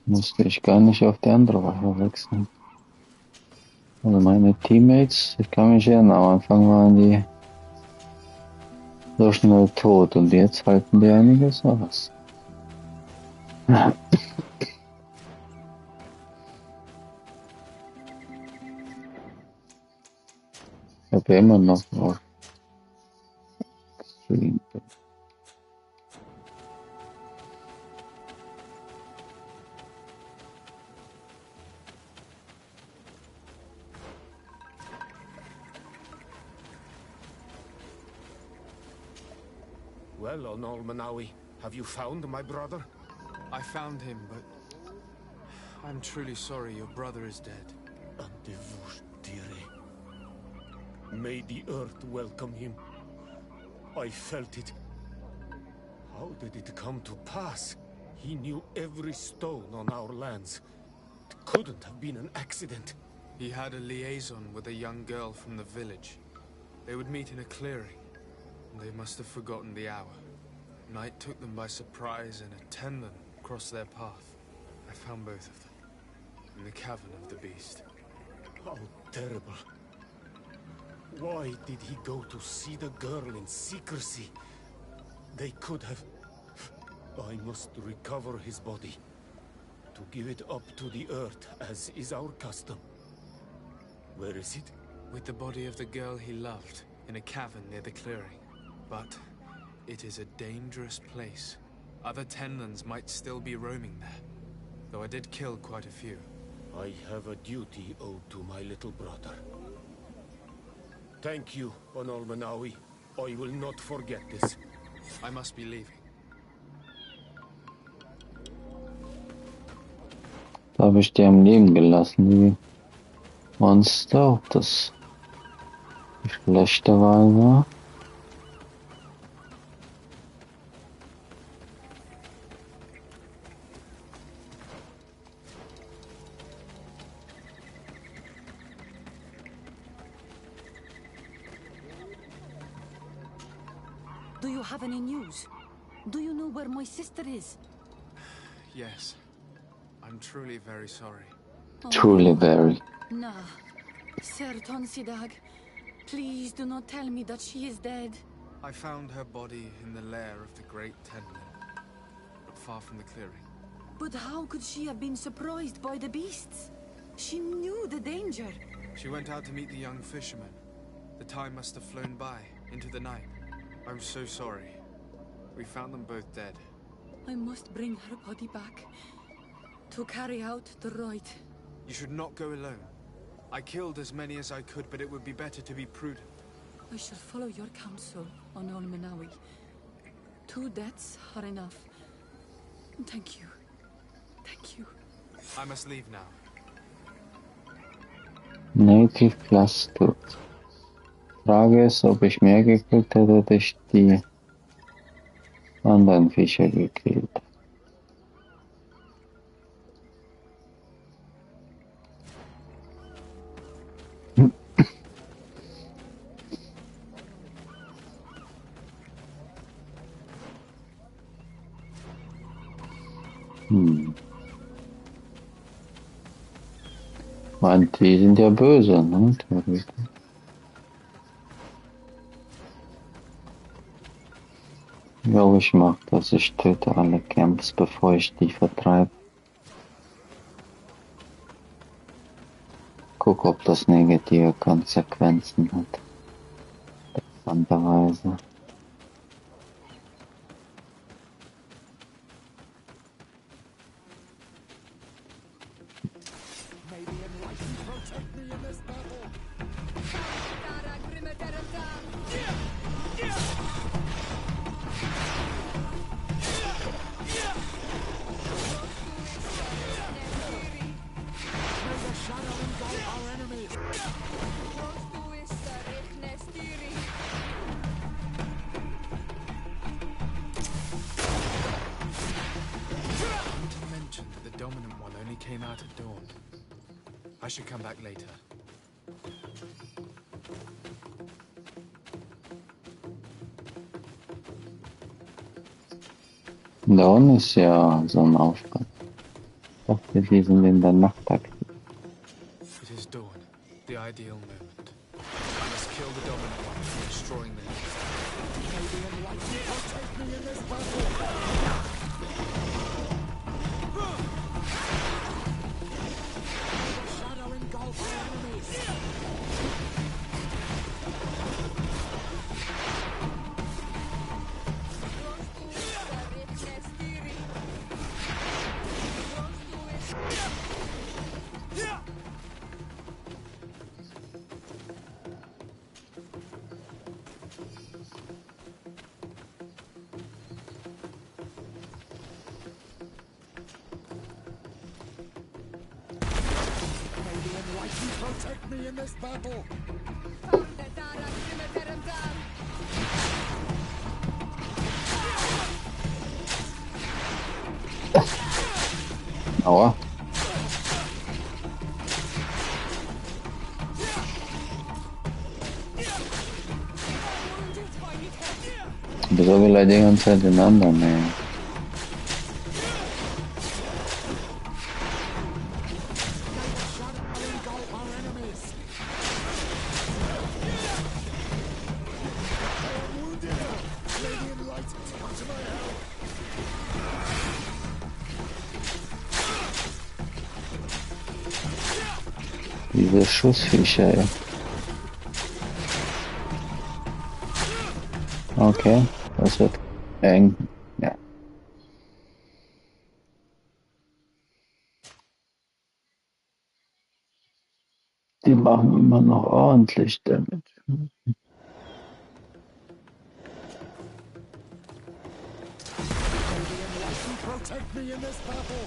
Musste ich gar nicht auf die andere Waffe wechseln. Also meine Teammates, ich kann mich erinnern, am Anfang waren die so schnell tot und jetzt halten die einiges aus. Ich habe immer noch auf Stream. Well, Onol Manawi, have you found my brother? I found him, but I'm truly sorry your brother is dead. May the earth welcome him. I felt it. How did it come to pass? He knew every stone on our lands. It couldn't have been an accident. He had a liaison with a young girl from the village. They would meet in a clearing, and they must have forgotten the hour. Night took them by surprise, and a Tenlan crossed their path. I found both of them, in the cavern of the beast. How terrible. Why did he go to see the girl in secrecy? They could have... I must recover his body. To give it up to the earth, as is our custom. Where is it? With the body of the girl he loved, in a cavern near the clearing. But it is a dangerous place. Other Tenlans might still be roaming there, though I did kill quite a few. I have a duty owed to my little brother. Thank you, Onol Manawi. I will not forget this. I must be leaving. Da habe ich die am Leben gelassen, die Monster, ob das die schlechte Wahl war. Do you have any news? Do you know where my sister is? Yes. I'm truly very sorry. Truly very. Nah. Sir Tonsidag, please do not tell me that she is dead. I found her body in the lair of the Great Tenlin, not far from the clearing. But how could she have been surprised by the beasts? She knew the danger. She went out to meet the young fisherman. The time must have flown by, into the night. I'm so sorry. We found them both dead. I must bring her body back to carry out the rite. You should not go alone. I killed as many as I could, but it would be better to be prudent. I shall follow your counsel, Onol Manawi. 2 deaths are enough. Thank you. Thank you. I must leave now. Native Plus tot. Frage ist, ob ich mehr gekillt hätte, hätte ich die anderen Viecher gekillt. Und die sind ja böse, ne? Theoretisch. Ja, ich mach das. Ich töte alle Camps, bevor ich die vertreibe. Guck, ob das negative Konsequenzen hat. Interessanterweise. I should come back later. Da unten ist ja so ein Aufgang. Ich dachte, die sind in der Nacht aktiv. It is dawn, the ideal moment. I must kill the dominant one before destroying the next. May the enlightened protect me in this battle! Protect me in this battle! Aua. Wieso will er die ganze Zeit den anderen nehmen? Diese Schussviecher, ey. Okay, das wird eng. Ja. Die machen immer noch ordentlich damit. Protect me in this battle!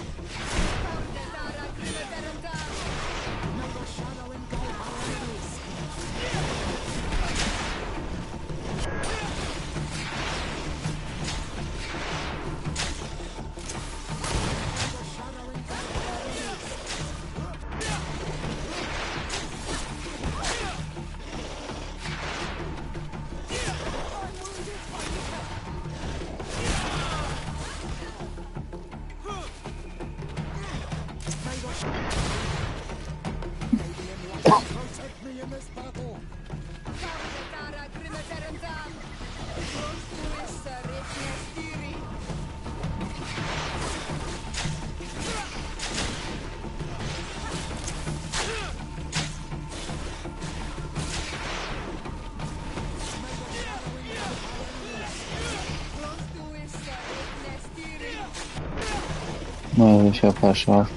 Protect me in this battle! Also ich hab verschafft.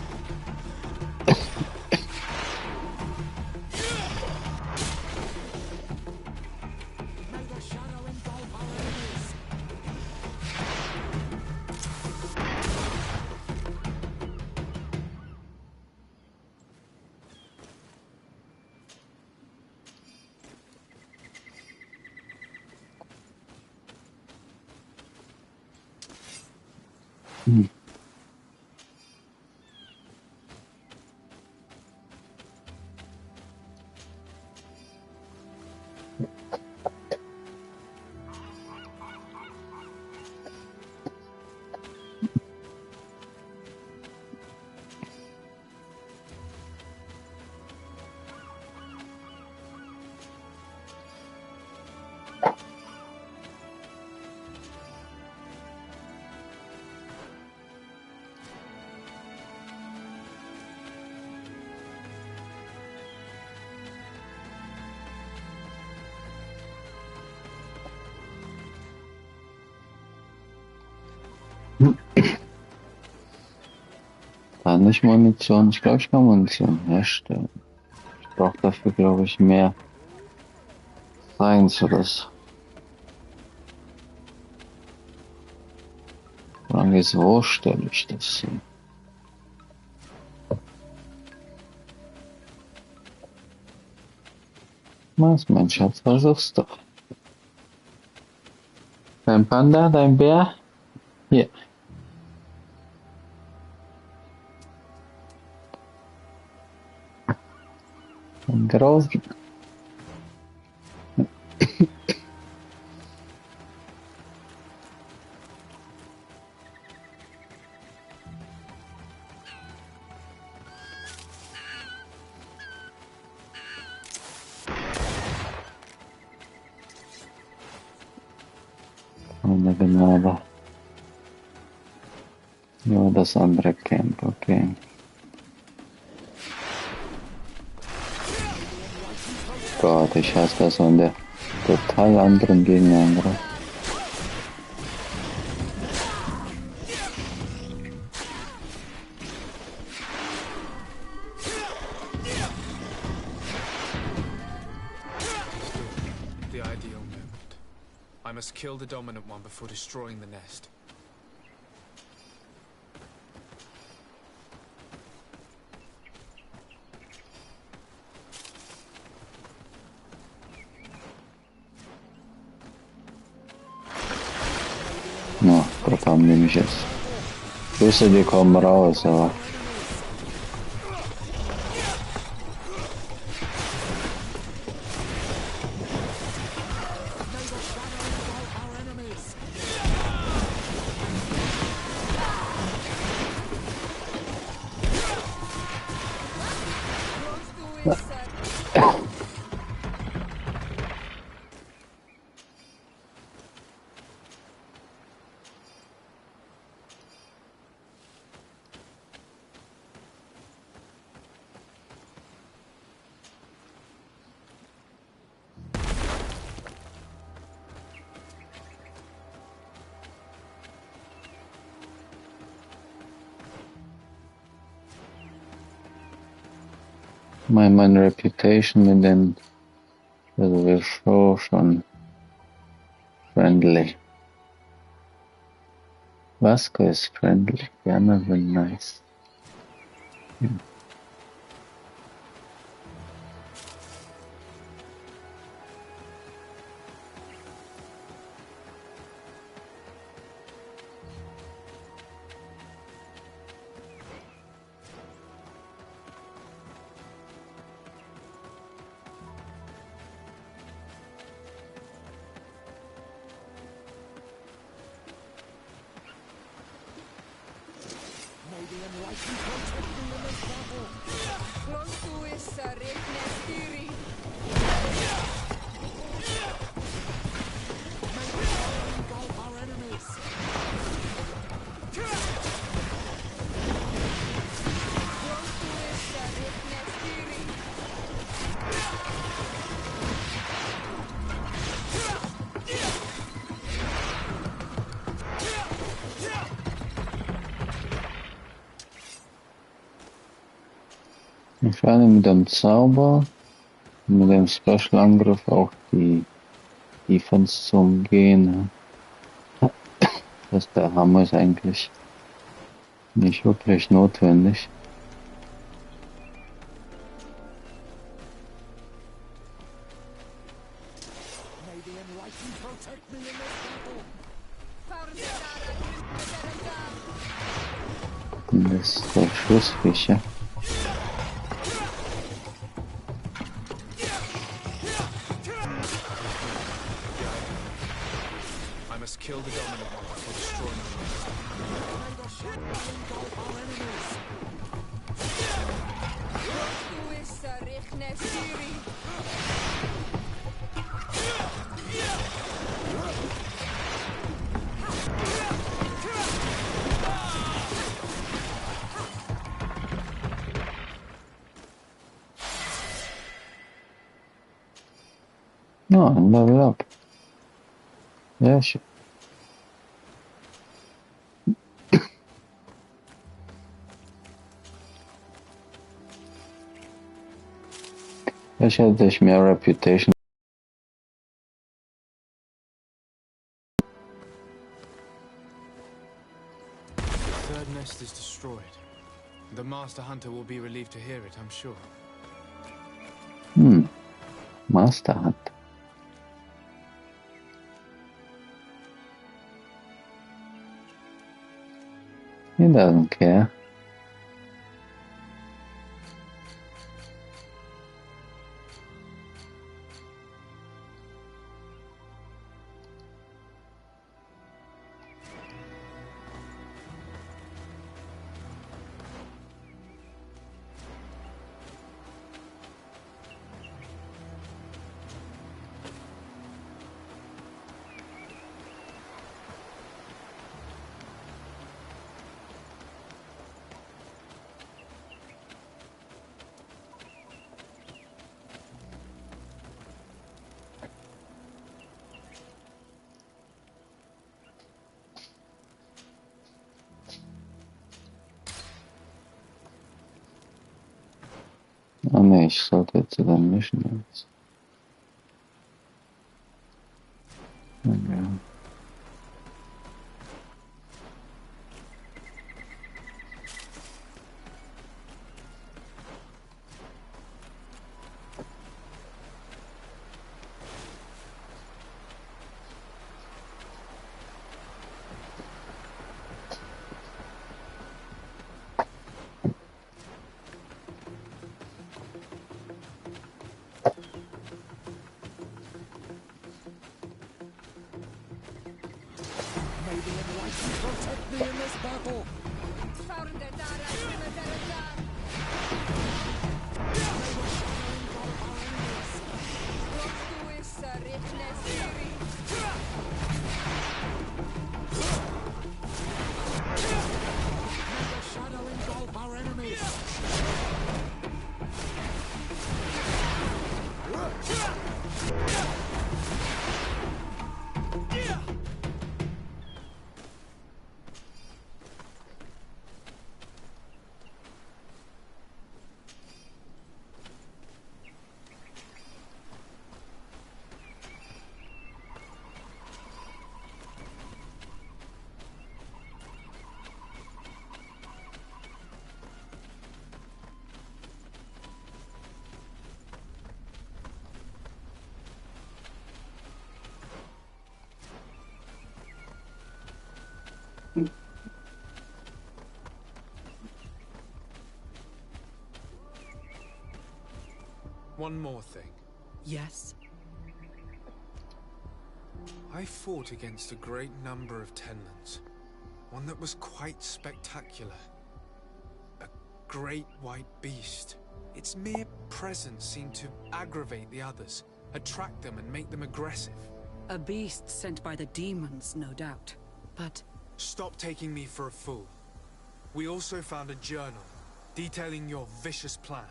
Kann ich Munition? Ich glaube, ich kann Munition herstellen. Ich brauche dafür, glaube ich, mehr Science oder so. Die Frage ist, wo stelle ich das hin? Was, mein Schatz, versuch's doch. Dein Panda, dein Bär? Hier. Ein Großen. Eine Gnade. Nur das andere Camp, okay. Gott, ich hasse das von der total anderen Gegenangriff. The ideal moment. I must kill the dominant one before destroying the nest. Na, Gott, haben die mich jetzt. Ich wusste, die kommen raus, aber... Mein Reputation mit den, also wir schon friendly. Vasco is friendly, Diana will nice. Ich werde mit dem Zauber, mit dem Special-Angriff auch die Defense zu umgehen. Der Hammer ist eigentlich nicht wirklich notwendig. Das ist der Schlussfischer. Kill the dominant one before destroying No, level up. Yeah, sure. Ich hätte ich mehr Reputation. The third nest is destroyed. The Master Hunter will be relieved to hear it, I'm sure. Master Hunter. He doesn't care. Oh ne, ich sollte zu den Missionaries. Ja. Protect me in this battle! Shadow engulf our enemies! One more thing. Yes? I fought against a great number of Tenlans. One that was quite spectacular. A great white beast. Its mere presence seemed to aggravate the others, attract them and make them aggressive. A beast sent by the demons, no doubt. But... Stop taking me for a fool. We also found a journal detailing your vicious plan.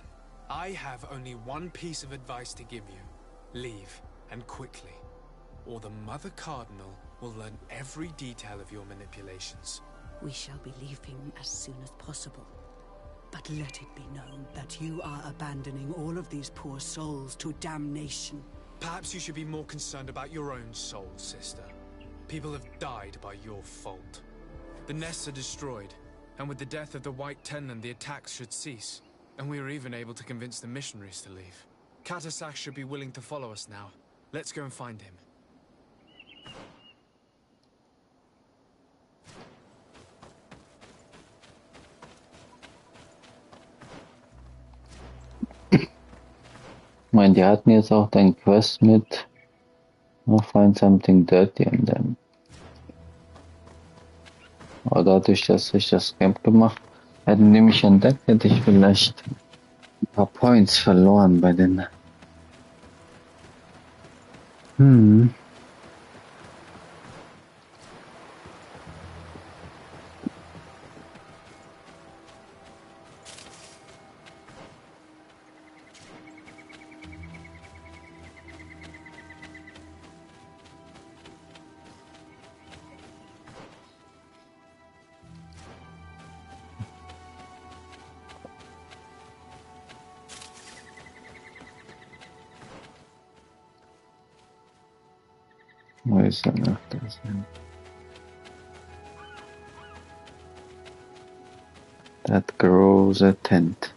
I have only one piece of advice to give you. Leave, and quickly. Or the Mother Cardinal will learn every detail of your manipulations. We shall be leaving as soon as possible. But let it be known that you are abandoning all of these poor souls to damnation. Perhaps you should be more concerned about your own soul, sister. People have died by your fault. The nests are destroyed, and with the death of the White Tenland, the attacks should cease. And we were even able to convince the missionaries to leave. Katasak should be willing to follow us now. Let's go and find him. Ich meine, die hatten jetzt auch den Quest mit Find something dirty in them. Aber dadurch, dass ich das Camp gemacht hätten die mich entdeckt, hätte ich vielleicht ein paar Points verloren bei den... Wo ist er noch? Da ist er. That grows a tent.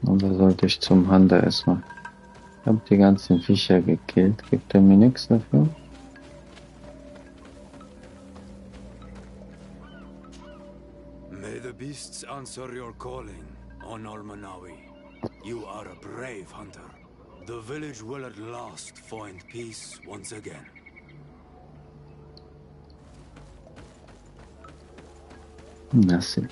Oder sollte ich zum Hunter erstmal? Ich habe die ganzen Viecher gekillt. Gibt er mir nichts dafür? May the beasts answer your calling, Honor Manawi. You are a brave hunter. The village will at last find peace once again. Nothing.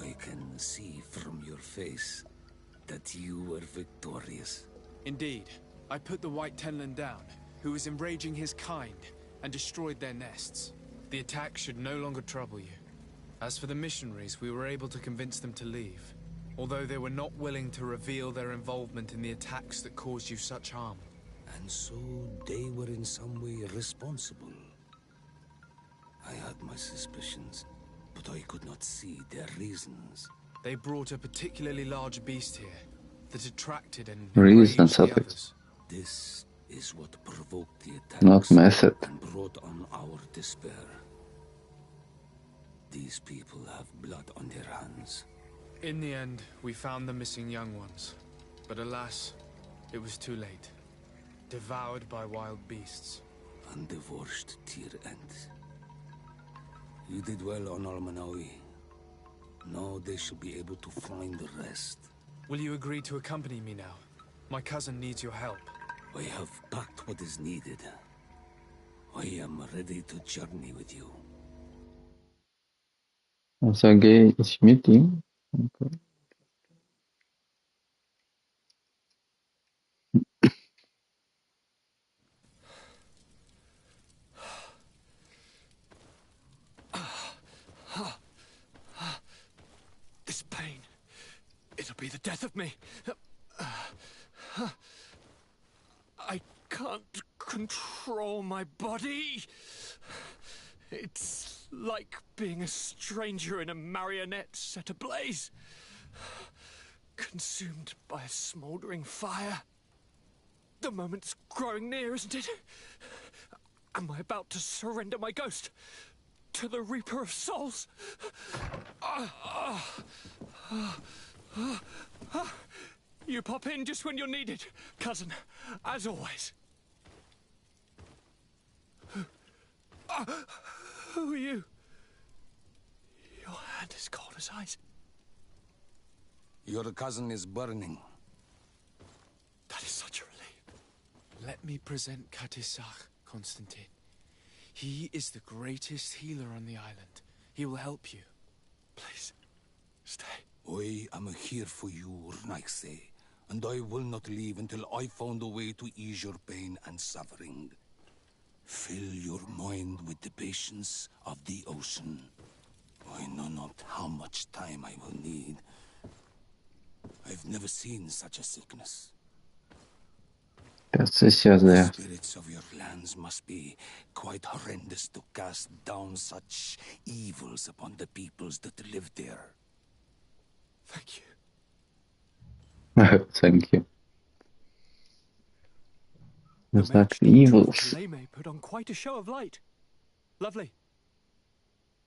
I can see from your face that you were victorious. Indeed. I put the White Tenland down, who was enraging his kind, and destroyed their nests. The attack should no longer trouble you. As for the missionaries, we were able to convince them to leave, although they were not willing to reveal their involvement in the attacks that caused you such harm. And so they were in some way responsible. I had my suspicions, but I could not see their reasons. They brought a particularly large beast here that attracted and Reasons enraged the of it. others. This is what provoked the attacks Not method. and brought on our despair. These people have blood on their hands. In the end, we found the missing young ones. But alas, it was too late. Devoured by wild beasts. And the worst tear ends. You did well on Almanawi. Now they should be able to find the rest. Will you agree to accompany me now? My cousin needs your help. I have packed what is needed. I am ready to journey with you. Also gehe ich mit ihm. Okay. This pain, it'll be the death of me. I can't control my body. It's like being a stranger in a marionette set ablaze. Consumed by a smouldering fire. The moment's growing near, isn't it? Am I about to surrender my ghost to the Reaper of Souls? You pop in just when you're needed, cousin, as always. Who are you? Your hand is cold as ice. Your cousin is burning. That is such a relief. Let me present Katisach, Constantine. He is the greatest healer on the island. He will help you. Please, stay. I am here for you, Urnaxe, and I will not leave until I found a way to ease your pain and suffering. Fill your mind with the patience of the ocean. I know not how much time I will need. I've never seen such a sickness. Das ist ja The sehr. spirits of your lands must be quite horrendous to cast down such evils upon the peoples that live there. Thank you. Thank you. The That's not mage evils. Lame put on quite a show of light. Lovely.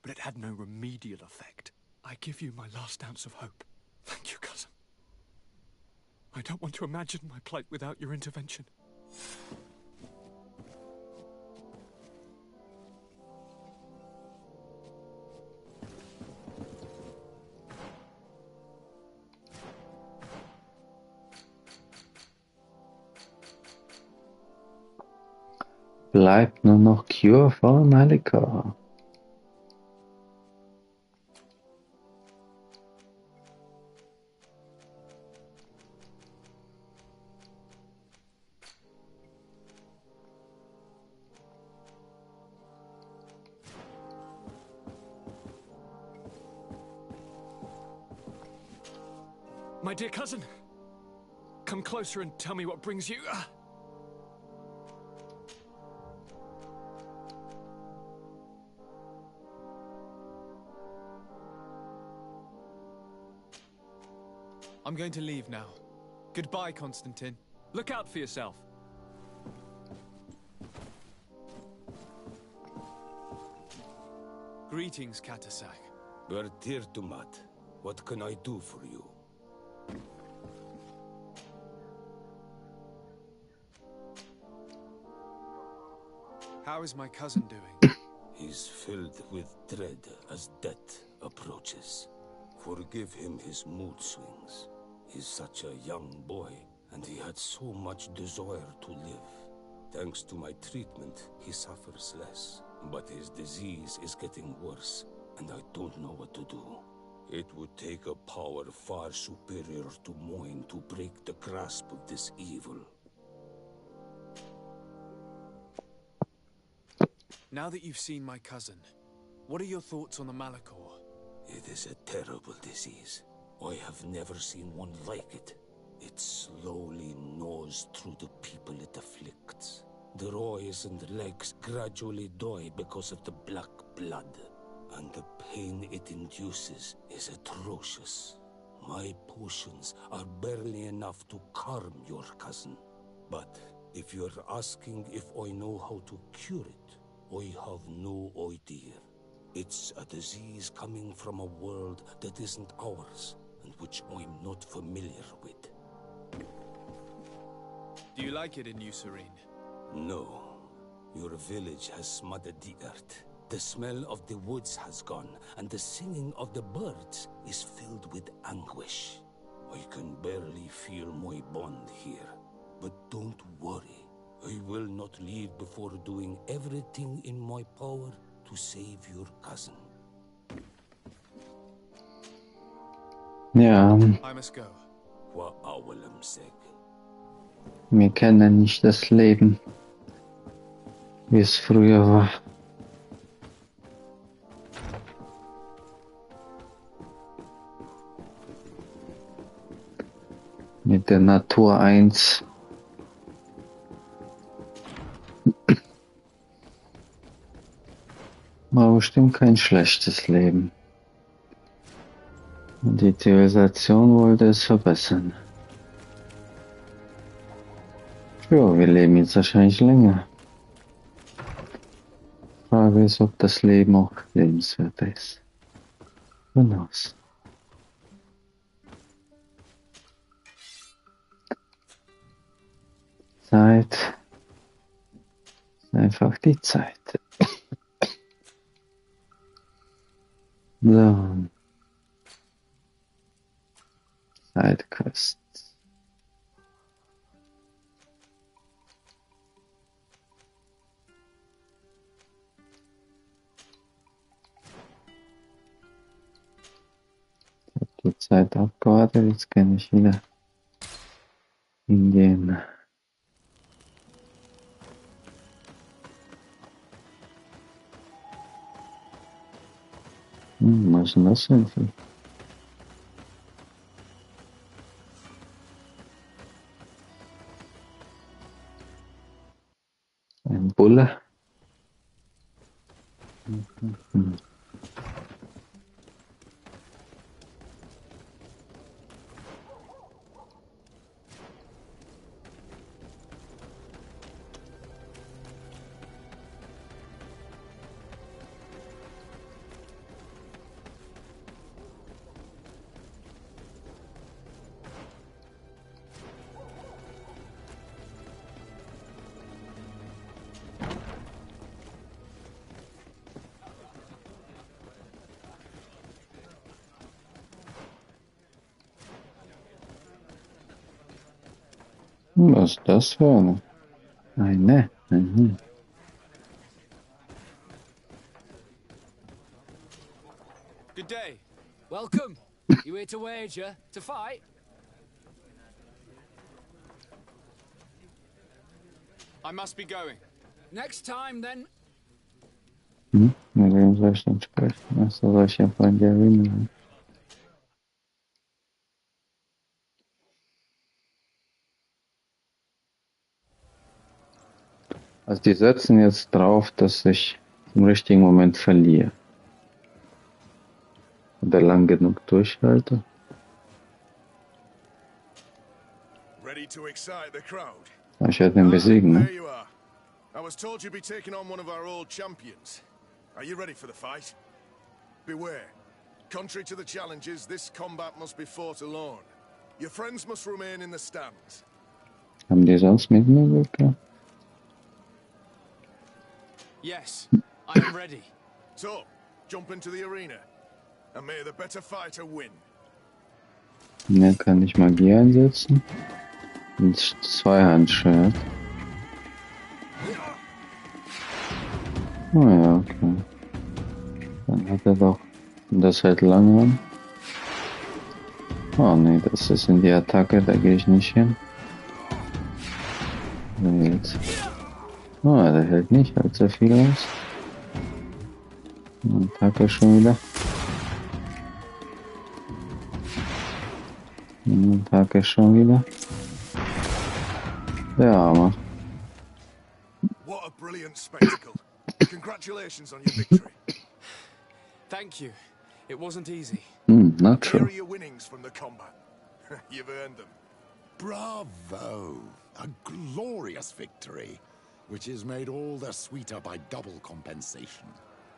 But it had no remedial effect. I give you my last ounce of hope. Thank you, cousin. I don't want to imagine my plight without your intervention. Bleibt nur noch Cure for Malika. My dear cousin, come closer and tell me what brings you. I'm going to leave now. Goodbye, Constantine. Look out for yourself. Greetings, Katasak. Bertir Tumat, what can I do for you? How is my cousin doing? He's filled with dread as death approaches. Forgive him his mood swings. He's such a young boy, and he had so much desire to live. Thanks to my treatment, he suffers less. But his disease is getting worse, and I don't know what to do. It would take a power far superior to mine to break the grasp of this evil. Now that you've seen my cousin, what are your thoughts on the Malachor? It is a terrible disease. I have never seen one like it. It slowly gnaws through the people it afflicts. Their eyes and legs gradually die because of the black blood. And the pain it induces is atrocious. My potions are barely enough to calm your cousin. But if you're asking if I know how to cure it, I have no idea. It's a disease coming from a world that isn't ours, and which I'm not familiar with. Do you like it in New Serene? No. Your village has smothered the earth. The smell of the woods has gone, and the singing of the birds is filled with anguish. I can barely feel my bond here. But don't worry. I will not leave before doing everything in my power to save your cousin. Ja, I must go. wir kennen nicht das Leben, wie es früher war. Mit der Natur eins. War bestimmt kein schlechtes Leben. Und die Zivilisation wollte es verbessern. Ja, wir leben jetzt wahrscheinlich länger. Frage ist, ob das Leben auch lebenswert ist. Who knows? Zeit ist einfach die Zeit. So. Sidequests. Ich habe die Zeit abgewartet, jetzt kann ich wieder hingehen. Was ist denn das denn für? Ein Bulle. Was ist das für eine? Eine. Good day. Welcome. You here to wager? To fight? I must be going. Next time, then. Mit wem soll ich denn sprechen? Achso, soll ich einfach in die Arena rein? Also die setzen jetzt drauf, dass ich im richtigen Moment verliere. Oder lang genug durchhalte. Ready to excite the crowd? Ich werde ihn besiegen, There ne? you are. I was told you'd be taking on one of our old champions. Are you ready for the fight? Beware. Contrary to the challenges, this combat must be fought alone. Your friends must remain in the stands. Haben die sonst mit mir geklappt? Yes, I am ready. So, jump into the arena. And may the better fighter win. Ne, kann ich Magie einsetzen? Ein Zweihandschwert. Oh ja, okay. Dann hat er doch... Das hält lange an. Oh ne, das ist in die Attacke, da gehe ich nicht hin. So jetzt. Oh, der hält nicht allzu viel aus. Attacke schon wieder. Attacke schon wieder. Der Arme. What a brilliant spectacle. Congratulations on your victory. Thank you. It wasn't easy. Not Here true. are your winnings from the combat. You've earned them. Bravo! A glorious victory, which is made all the sweeter by double compensation.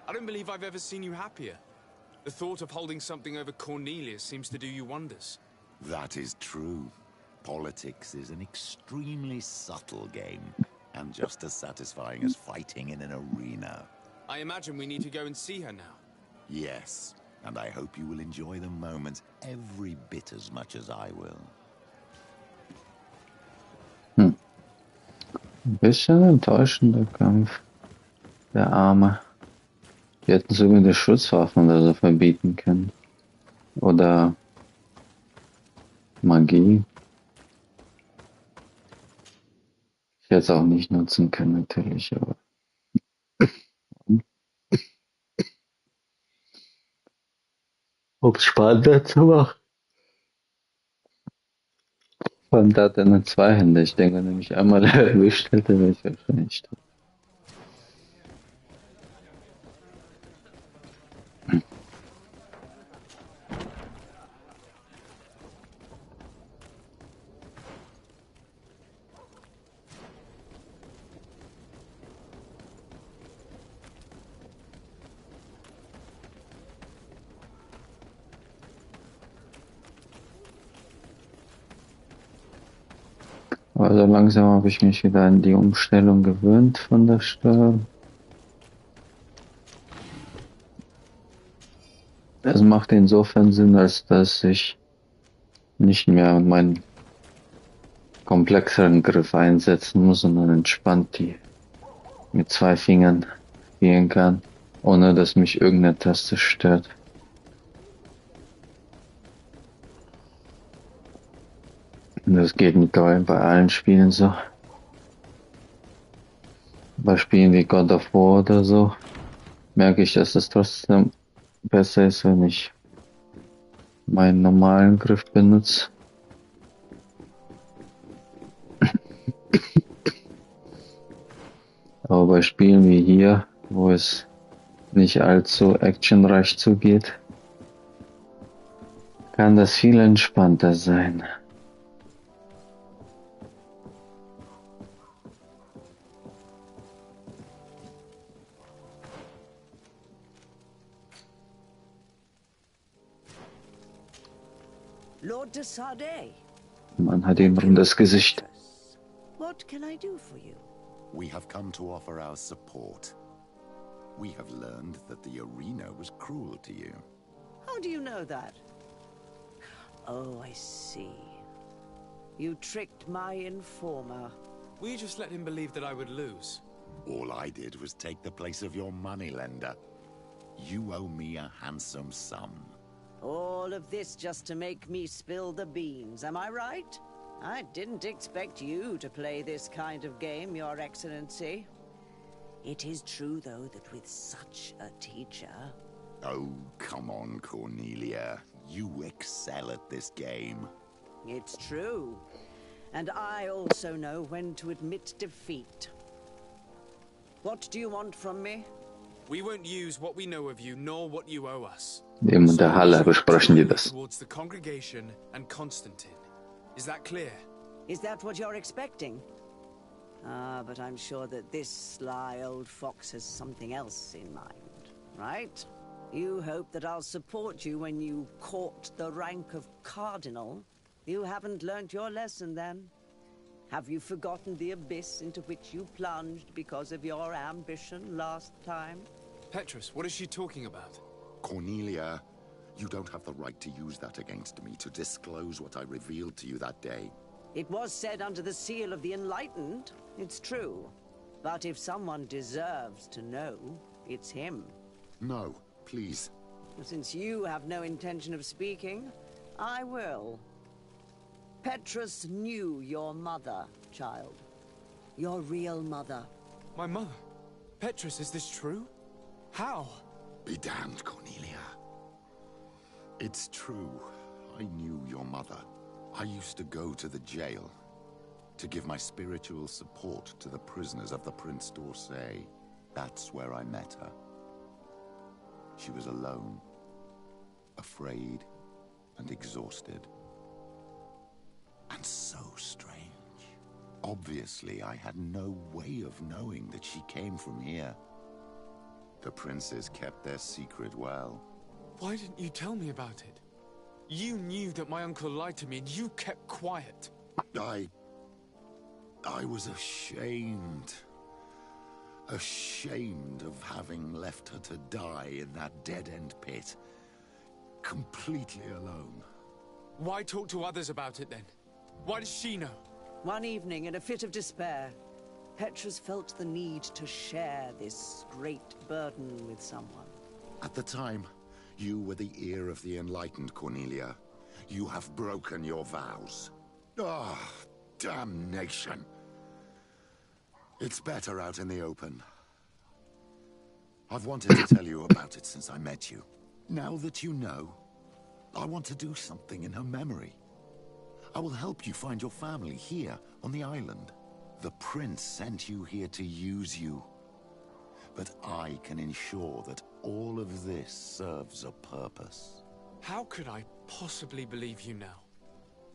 I don't believe I've ever seen you happier. The thought of holding something over Cornelius seems to do you wonders. That is true. Politics is an extremely subtle game, and just as satisfying as fighting in an arena. I imagine we need to go and see her now. Yes, and I hope you will enjoy the moment every bit as much as I will. Ein bisschen enttäuschender Kampf. Der Arme. Die hätten sogar die Schusswaffen oder so verbieten können. Oder Magie. Ich hätte es auch nicht nutzen können, natürlich, aber. Um es spannender zu machen. Vor allem da hat er eine Zweihände. Ich denke, wenn er mich einmal erwischt hätte, wäre ich wahrscheinlich tot. Aber so langsam habe ich mich wieder an die Umstellung gewöhnt von der Steuerung. Es macht insofern Sinn, als dass ich nicht mehr meinen komplexeren Griff einsetzen muss, sondern entspannt die mit 2 Fingern spielen kann, ohne dass mich irgendeine Taste stört. Das geht mittlerweile bei allen Spielen so. Bei Spielen wie God of War oder so merke ich, dass es trotzdem besser ist, wenn ich meinen normalen Griff benutze. Aber bei Spielen wie hier, wo es nicht allzu actionreich zugeht, kann das viel entspannter sein. Lord de Sardet. Man hat ihm um das Gesicht. What can I do for you? We have come to offer our support. We have learned that the arena was cruel to you. How do you know that? Oh, I see. You tricked my informer. We just let him believe that I would lose. All I did was take the place of your moneylender. You owe me a handsome sum. All of this just to make me spill the beans, am I right? I didn't expect you to play this kind of game, Your Excellency. It is true, though, that with such a teacher... Oh, come on, Cornelia. You excel at this game. It's true. And I also know when to admit defeat. What do you want from me? We won't use what we know of you, nor what you owe us. In der Halle besprechen die das. Towards the congregation and Constantine. Is that clear? Is that what you're expecting? But I'm sure that this sly old fox has something else in mind, right? You hope that I'll support you when you court the rank of cardinal? You haven't learnt your lesson, then? Have you forgotten the abyss into which you plunged because of your ambition last time? Petrus, what is she talking about? Cornelia, you don't have the right to use that against me, to disclose what I revealed to you that day. It was said under the seal of the Enlightened, it's true. But if someone deserves to know, it's him. No, please. Since you have no intention of speaking, I will. Petrus knew your mother, child. Your real mother. My mother? Petrus, is this true? How? Be damned, Cornelia. It's true. I knew your mother. I used to go to the jail to give my spiritual support to the prisoners of the Prince d'Orsay. That's where I met her. She was alone, afraid, and exhausted. And so strange. Obviously, I had no way of knowing that she came from here. The princes kept their secret well. Why didn't you tell me about it? You knew that my uncle lied to me and you kept quiet. I was ashamed. Ashamed of having left her to die in that dead-end pit. Completely alone. Why talk to others about it then? Why does she know? One evening, in a fit of despair, Petrus felt the need to share this great burden with someone. At the time, you were the ear of the enlightened, Cornelia. You have broken your vows. Ah, damnation. It's better out in the open. I've wanted to tell you about it since I met you. Now that you know, I want to do something in her memory. I will help you find your family here on the island. The prince sent you here to use you. But I can ensure that all of this serves a purpose. How could I possibly believe you now?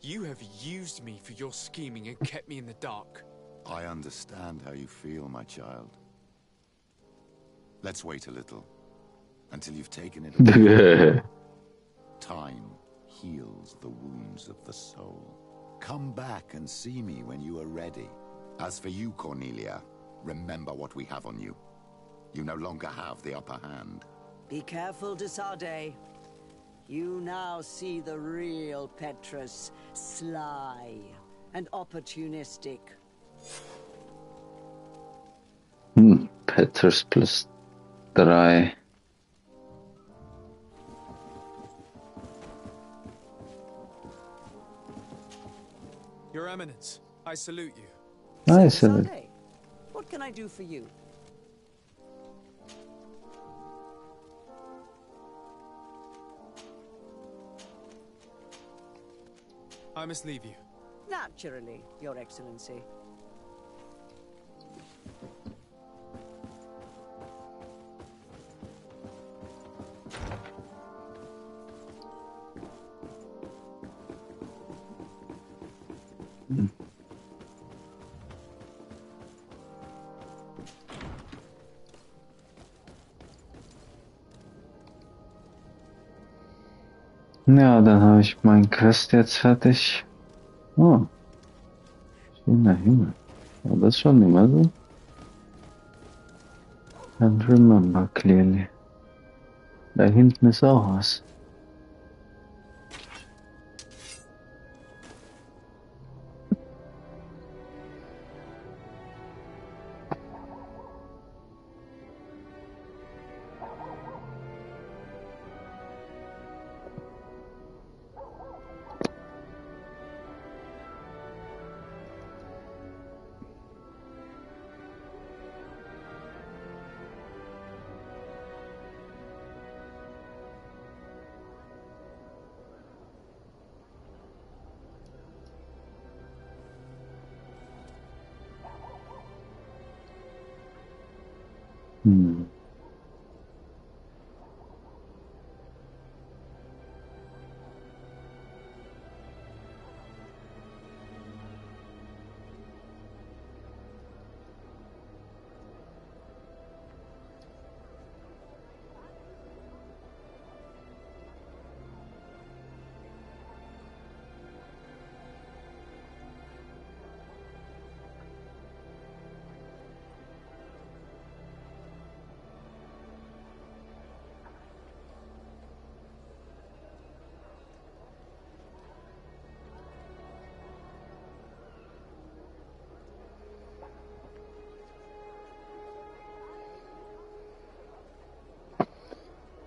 You have used me for your scheming and kept me in the dark. I understand how you feel, my child. Let's wait a little, until you've taken it away. Time heals the wounds of the soul. Come back and see me when you are ready. As for you, Cornelia, remember what we have on you. You no longer have the upper hand. Be careful, de Sardet. You now see the real Petrus, sly and opportunistic. Petrus plus 3. Your Eminence, I salute you. I salute. What can I do for you? I must leave you. Naturally, Your Excellency. Ja, dann habe ich meinen Quest jetzt fertig. Oh, schöner Himmel. Aber das ist schon immer so. Can't remember clearly. Da hinten ist auch was.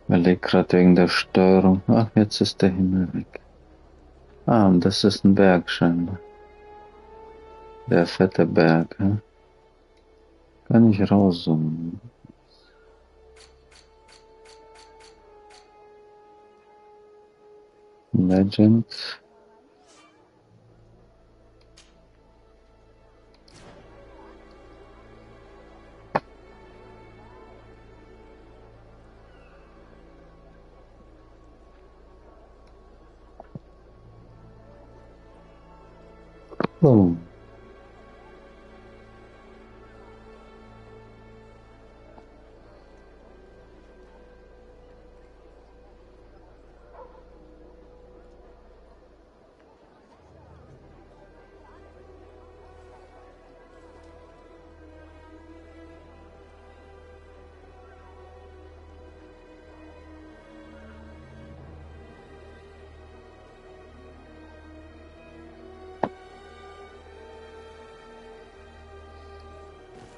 Überleg gerade wegen der Steuerung. Ach, jetzt ist der Himmel weg. Ah, und das ist ein Berg scheinbar. Der fette Berg, hä? Kann ich rauszoomen? Legend. Oh.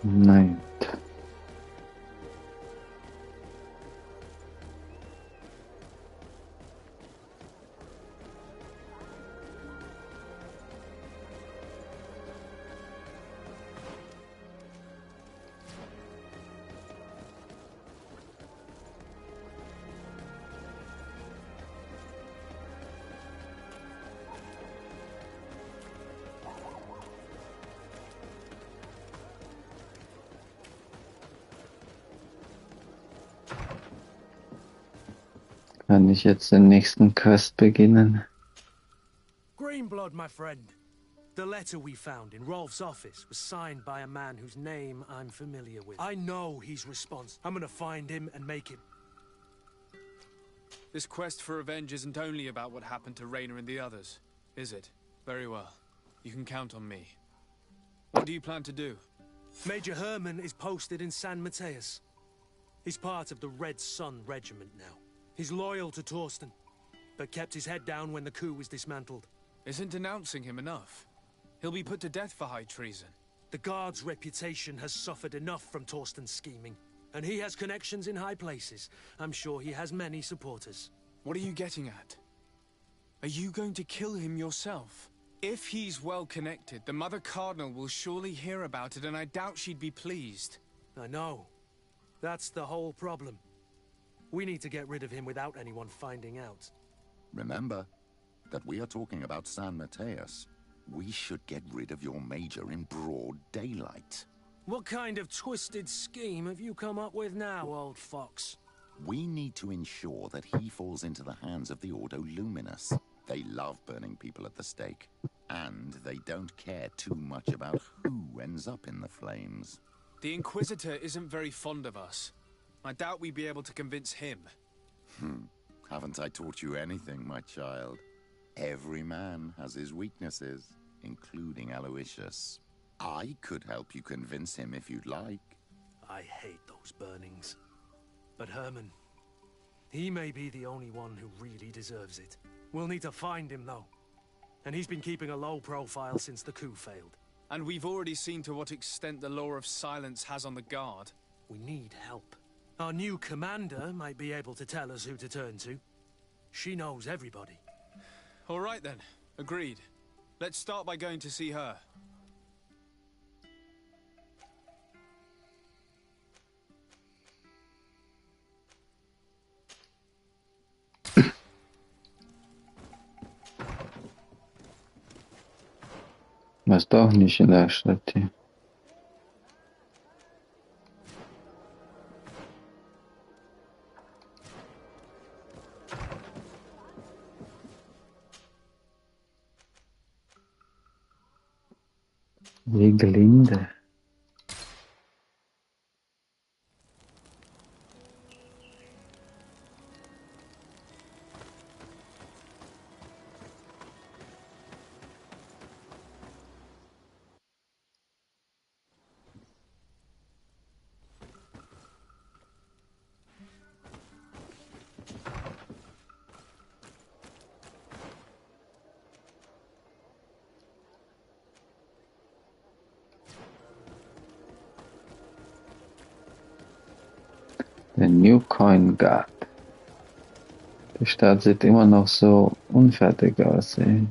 Nein. Kann ich jetzt den nächsten Quest beginnen? Greenblood, my friend. The letter we found in Rolf's office was signed by a man whose name I'm familiar with. I know he's responsible. I'm gonna find him and make him. This quest for revenge isn't only about what happened to Raynor and the others, is it? Very well. You can count on me. What do you plan to do? Major Herman is posted in San Mateus. He's part of the Red Sun Regiment now. He's loyal to Torsten, but kept his head down when the coup was dismantled. Isn't denouncing him enough? He'll be put to death for high treason. The Guard's reputation has suffered enough from Torsten's scheming, and he has connections in high places. I'm sure he has many supporters. What are you getting at? Are you going to kill him yourself? If he's well connected, the Mother Cardinal will surely hear about it, and I doubt she'd be pleased. I know. That's the whole problem. We need to get rid of him without anyone finding out. Remember that we are talking about San Mateus. We should get rid of your major in broad daylight. What kind of twisted scheme have you come up with now, old fox? We need to ensure that he falls into the hands of the Ordo Luminous. They love burning people at the stake, and they don't care too much about who ends up in the flames. The Inquisitor isn't very fond of us. I doubt we'd be able to convince him. Haven't I taught you anything, my child? Every man has his weaknesses, including Aloysius. I could help you convince him if you'd like. I hate those burnings. But Herman, he may be the only one who really deserves it. We'll need to find him, though. And he's been keeping a low profile since the coup failed. And we've already seen to what extent the law of silence has on the Guard. We need help. Our new commander might be able to tell us who to turn to. She knows everybody. All right then. Agreed. Let's start by going to see her. Was doch nicht in der Stadt hier. Wegelinde. Der New Coin Guard. Die Stadt sieht immer noch so unfertig aus, ey.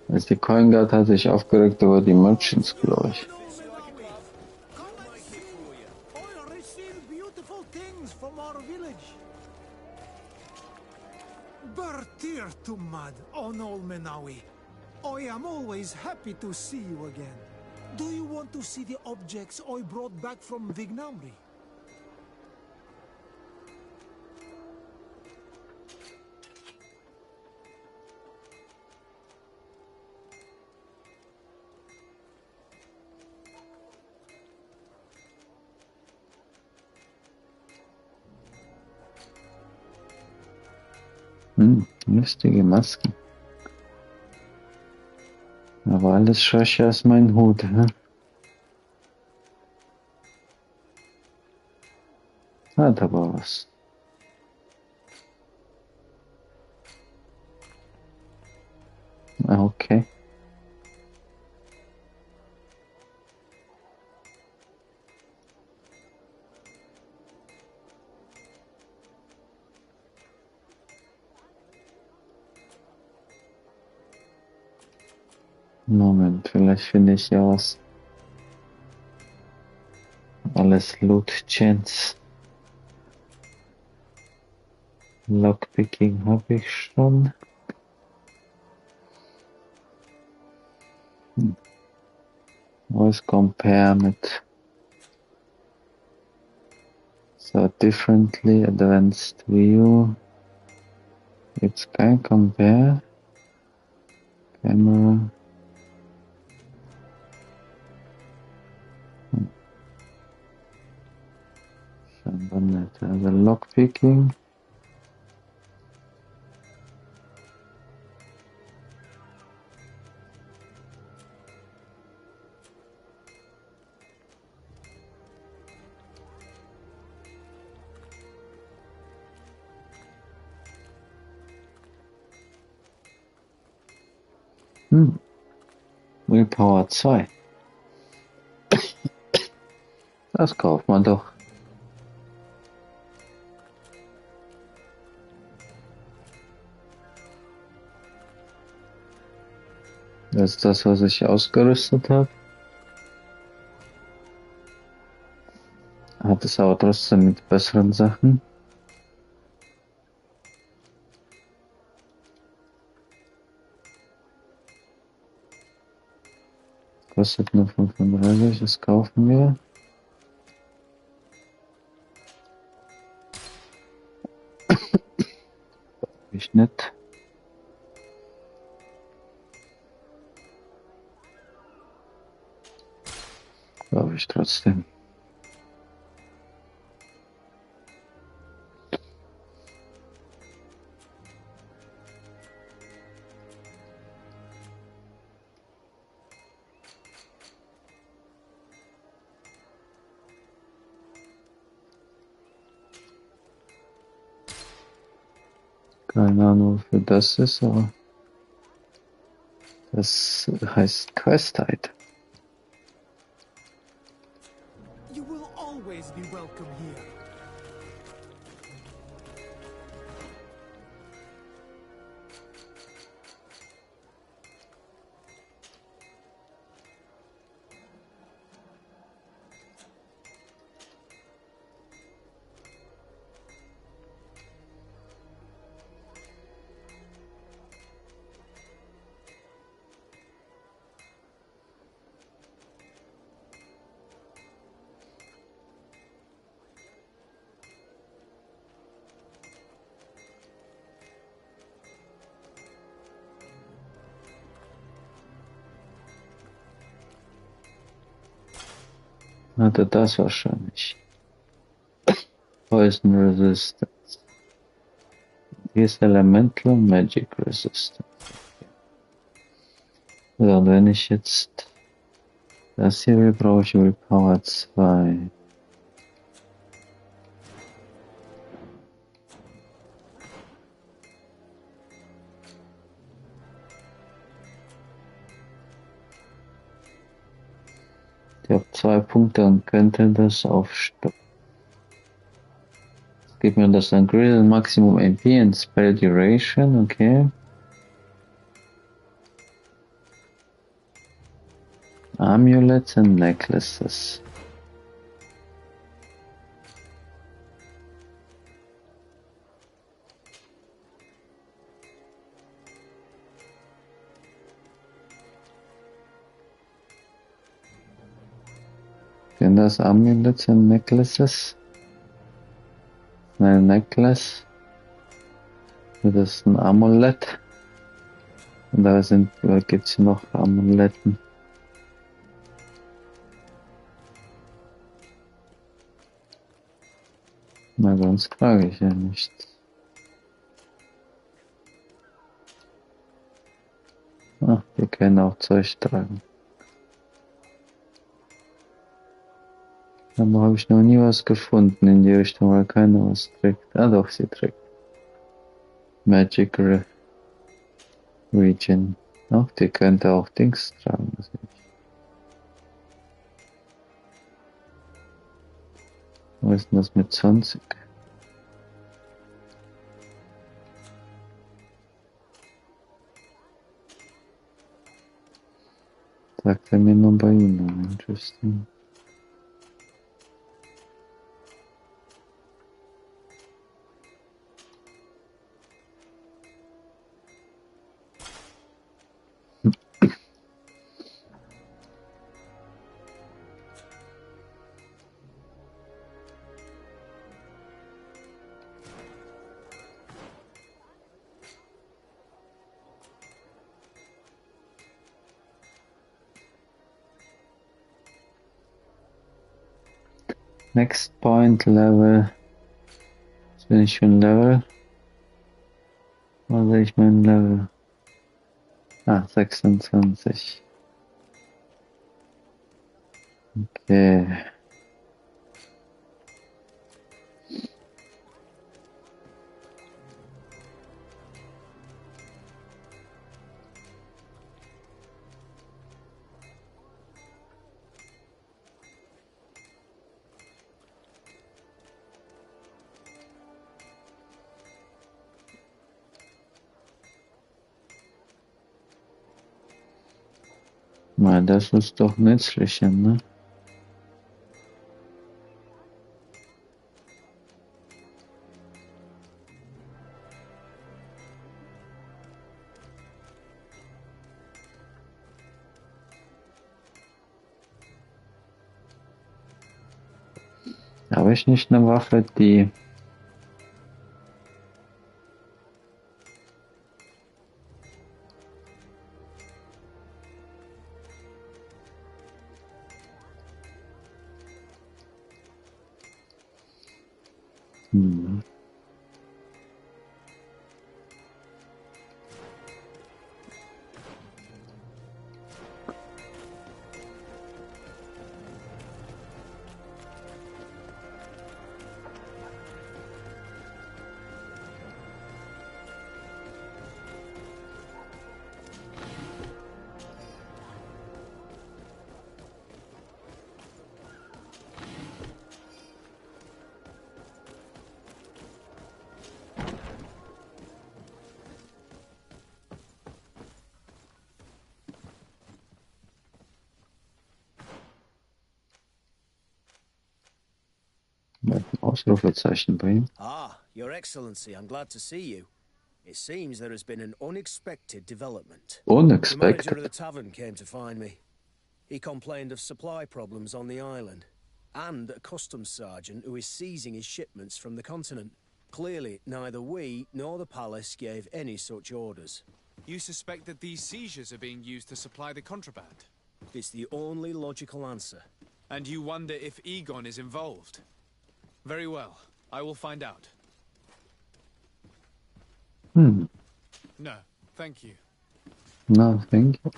Also die Coin Guard hat sich aufgeregt über die Merchants, glaube ich. Bertir Tumad, Onol Menawi. I am always happy to see you again. Do you want to see the objects I brought back from Vignamri? Lustige Masken. Aber alles schwächer als mein Hut, hä? Hat aber was. Okay. Moment, vielleicht finde ich ja was. Alles Loot-Chance. Lockpicking habe ich schon. Always compare mit so differently advanced view. It's kein compare. Camera. Scheinbar nicht. Also Lockpicking. Willpower 2. Das kauft man doch. Das ist das, was ich ausgerüstet habe. Hat es aber trotzdem mit besseren Sachen. Kostet nur 35, das kaufen wir. Ich nicht. Glaube ich trotzdem. Keine Ahnung, wofür das ist, aber das heißt Quest-Item. You will always be welcome here. Hatte das wahrscheinlich. Poison Resistance. Hier ist Elemental Magic Resistance. So, und wenn ich jetzt das hier will, brauche ich Willpower 2. Ich habe 2 Punkte und könnte das aufstocken. Gibt mir das Increase Maximum MP and Spell Duration, okay. Amulets and Necklaces. Sind das Amulets and Necklaces? Ein Necklace. Das ist ein Amulett. Und da gibt's noch Amuletten. Na, sonst trage ich ja nichts. Ach, die können auch Zeug tragen. Aber habe ich noch nie was gefunden in die Richtung, weil keiner was trägt. Ah doch, sie trägt. Magic Region. Ach, die könnte auch Dings tragen. Was ist denn das mit 20? Sagt er mir nur bei Ihnen. Interesting. Next point Level. Jetzt bin ich schon Level. Wo sehe ich mein Level? Ah, 26. Okay. Na, das ist doch nützlich, ne? Habe ich nicht eine Waffe, die... Ausrufezeichen bei ihm. Ah, Your Excellency, I'm glad to see you. It seems there has been an unexpected development. Unexpected? The manager of the tavern came to find me. He complained of supply problems on the island, and a customs sergeant who is seizing his shipments from the continent. Clearly, neither we nor the palace gave any such orders. You suspect that these seizures are being used to supply the contraband? It's the only logical answer. And you wonder if Egon is involved? Very well. I will find out. No, thank you. No, thank you.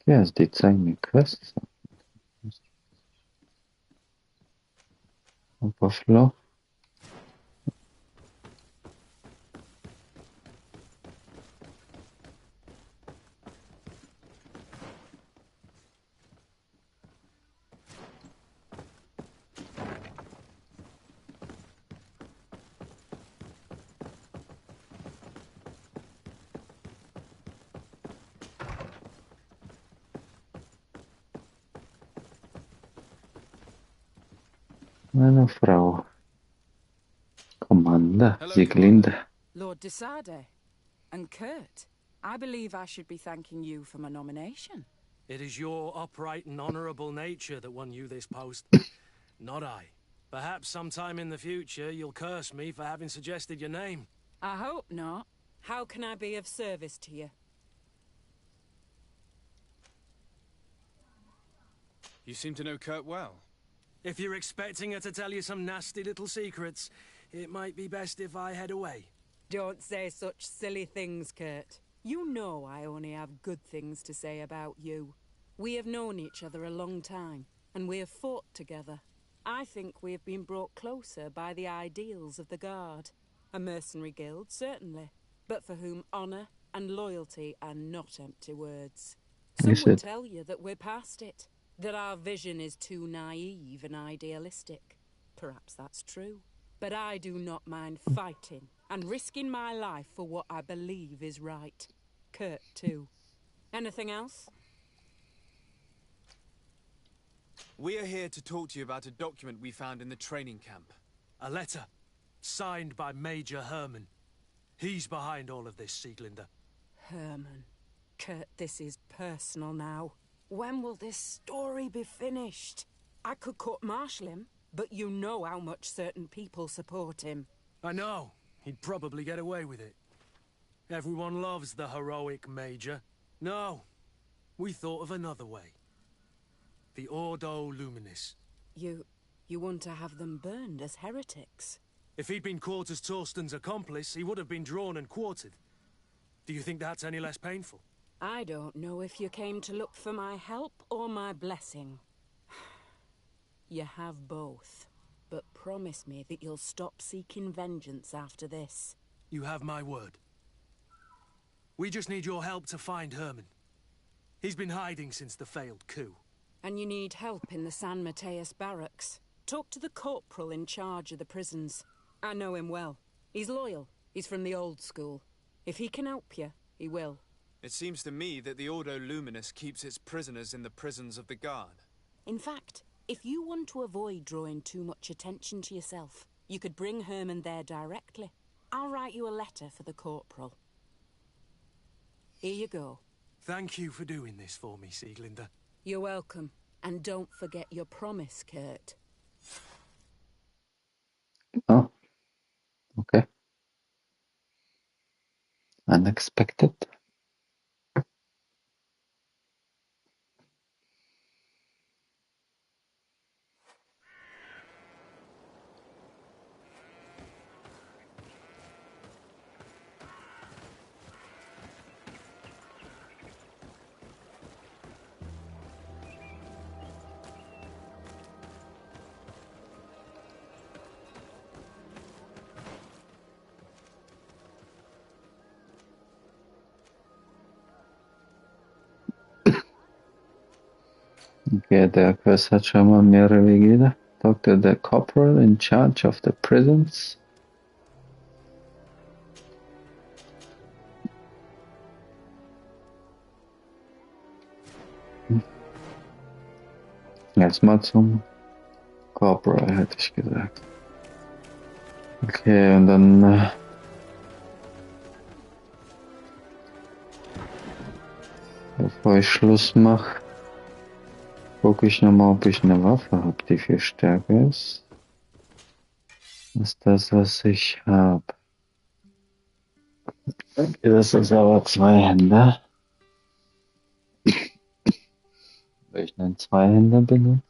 Yes, die zeigen mir Quests. Overflow. Meine Frau. Commander Sieglinde. Lord de Sade. And Kurt, I believe I should be thanking you for my nomination. It is your upright and honorable nature that won you this post, not I. Perhaps sometime in the future you'll curse me for having suggested your name. I hope not. How can I be of service to you? You seem to know Kurt well. If you're expecting her to tell you some nasty little secrets, it might be best if I head away. Don't say such silly things, Kurt. You know I only have good things to say about you. We have known each other a long time, and we have fought together. I think we have been brought closer by the ideals of the Guard. A mercenary guild, certainly, but for whom honor and loyalty are not empty words. Some would tell you that we're past it, that our vision is too naive and idealistic. Perhaps that's true. But I do not mind fighting and risking my life for what I believe is right. Kurt, too. Anything else? We are here to talk to you about a document we found in the training camp. A letter, signed by Major Herman. He's behind all of this, Sieglinder. Herman. Kurt, this is personal now. When will this story be finished? I could court-martial him, but you know how much certain people support him. I know. He'd probably get away with it. Everyone loves the heroic Major. No, we thought of another way. The Ordo Luminis. You want to have them burned as heretics? If he'd been caught as Torsten's accomplice, he would have been drawn and quartered. Do you think that's any less painful? I don't know if you came to look for my help or my blessing. You have both. But promise me that you'll stop seeking vengeance after this. You have my word. We just need your help to find Herman. He's been hiding since the failed coup. And you need help in the San Mateus barracks. Talk to the corporal in charge of the prisons. I know him well. He's loyal. He's from the old school. If he can help you, he will. It seems to me that the Ordo Luminis keeps its prisoners in the prisons of the Guard. In fact, if you want to avoid drawing too much attention to yourself, you could bring Herman there directly. I'll write you a letter for the corporal. Here you go. Thank you for doing this for me, Sieglinder. You're welcome. And don't forget your promise, Kurt. Oh, okay. Unexpected. Okay, der Quest hat schon mal mehrere Wege. Talk to the corporal in charge of the prisons. Jetzt mal zum Corporal, hätte ich gesagt. Okay, und dann bevor ich Schluss mache, gucke ich nochmal, ob ich eine Waffe habe, die viel stärker ist. Das ist das, was ich habe. Das ist aber Zweihänder. Will ich einen Zweihänder benutzen?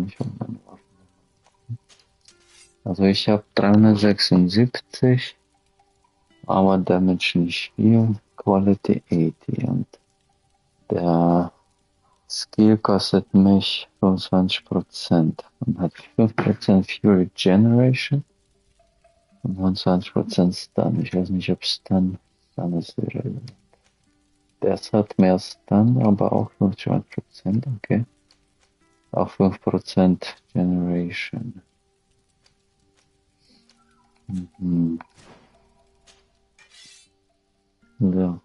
Ich habe meine Waffe. Also ich habe 376, aber Damage nicht viel, Quality 80 und der Skill kostet mich 25% und hat 5% Fury Generation und 29% Stun. Ich weiß nicht, ob Stun ist irrelevant. Das hat mehr Stun, aber auch 25%, okay. Auch 5% Generation. So.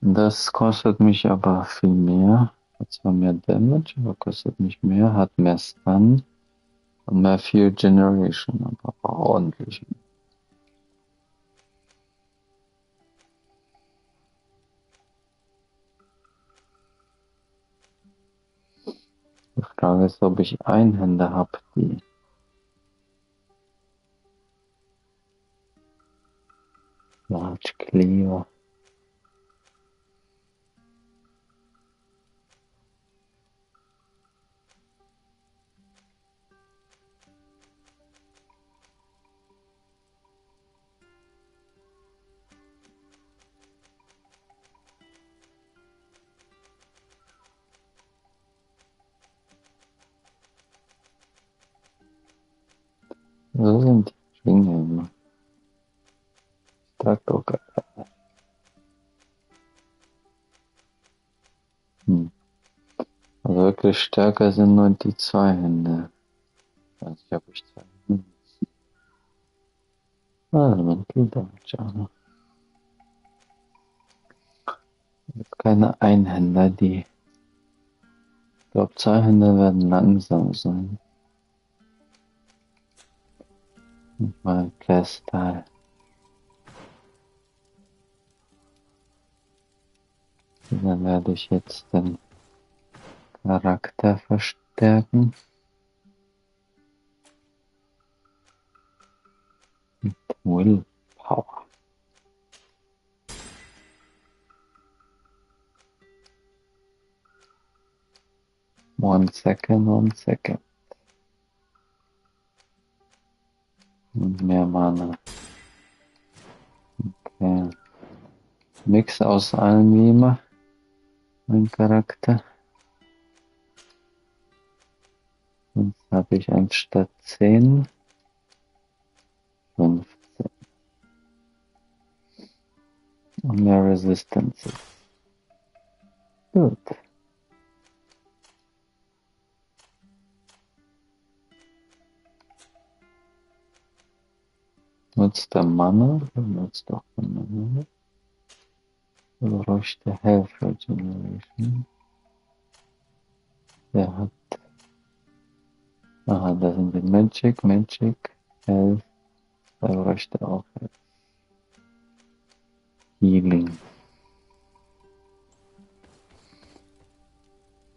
Das kostet mich aber viel mehr. Hat zwar mehr Damage, aber kostet mich mehr, hat mehr Stun und mehr Fuel Generation, aber ordentlich. Die Frage ist, ob ich Einhände habe, die Large Cleaver. So sind die Schwingen immer. Traktor. wirklich stärker sind nur die zwei Hände. Ich weiß nicht, ob ich zwei Hände. Man tut damit auch. Es gibt keine Einhänder, die. Ich glaube, zwei Hände werden langsam sein. Nicht mal Playstyle. Dann werde ich jetzt den Charakter verstärken. Mit Willpower. One second. Und mehr Mana. Okay. Mix aus allem wie immer. Mein Charakter. Jetzt habe ich anstatt 10 15. Und mehr Resistances. Gut. Nutzt der Mana? Nutzt doch Mana. Bräuchte Health Regeneration. Der hat. Aha, das sind die Magic, Health. Der bräuchte auch Health. Healing.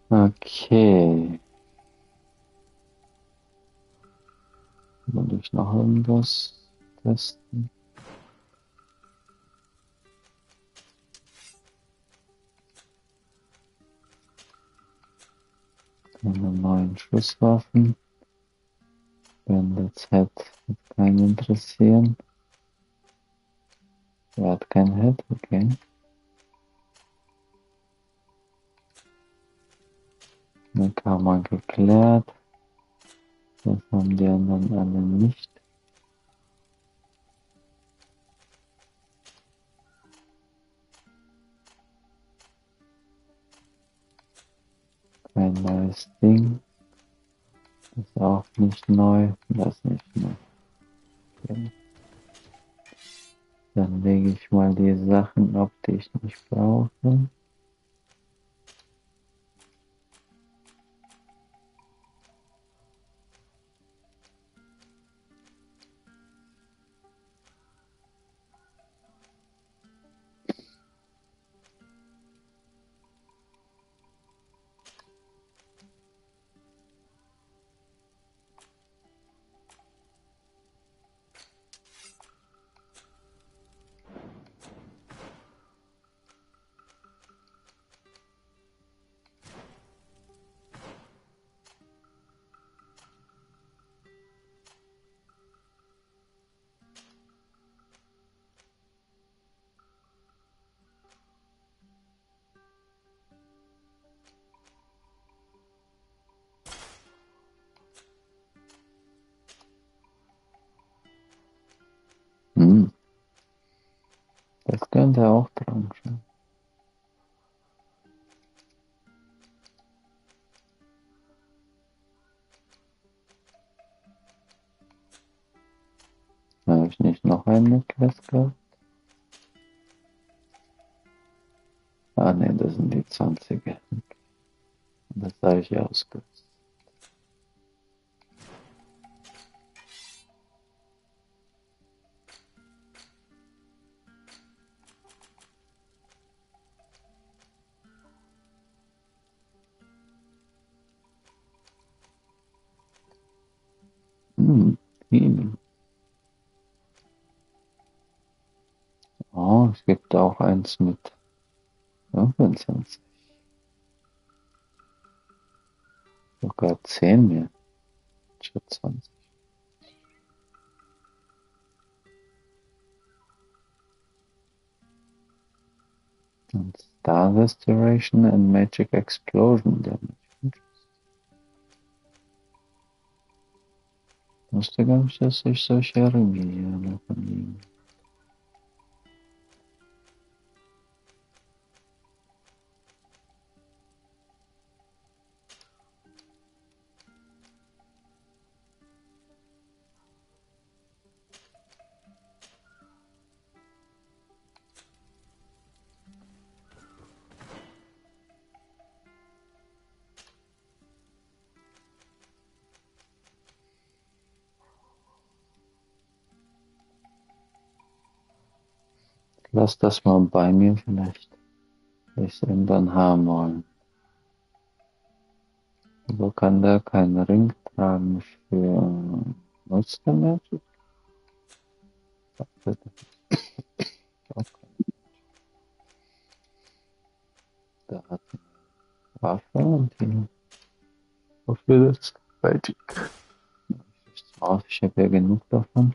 Okay. Will ich noch irgendwas testen? Keine neuen Schusswaffen. Bandits Head wird keinen interessieren. Er hat kein Head, okay. Dann kam man geklärt. Das haben die anderen alle nicht. Kein neues Ding. Das ist auch nicht neu. Das nicht neu. Okay. Dann lege ich mal die Sachen ab, die ich nicht brauche. Das könnte auch dran sein. Habe ich nicht noch eine Quest gehabt? Ah ne, das sind die 20er. Das habe ich ausgerüstet. Healing. Oh, es gibt auch eins mit 25. Sogar 10 mehr. Statt 20. Und Star Restoration and Magic Explosion Damage. Ich wusste gar nicht, dass ich solche Ringe von ihm. lass das mal bei mir vielleicht. Ich es irgendwann haben wollen. So kann der keinen Ring tragen für Monster Magic. Da hat eine Waffe und hier. Wofür das Magic? Ich habe ja genug davon.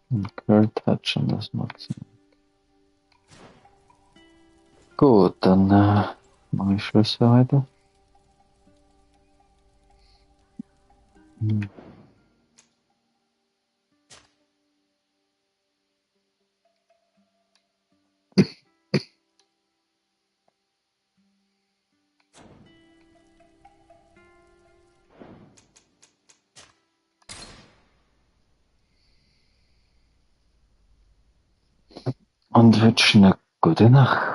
Und Kurt hat schon das Maximum. Gut, dann mache ich Schluss für heute. Und wünsche eine gute Nacht.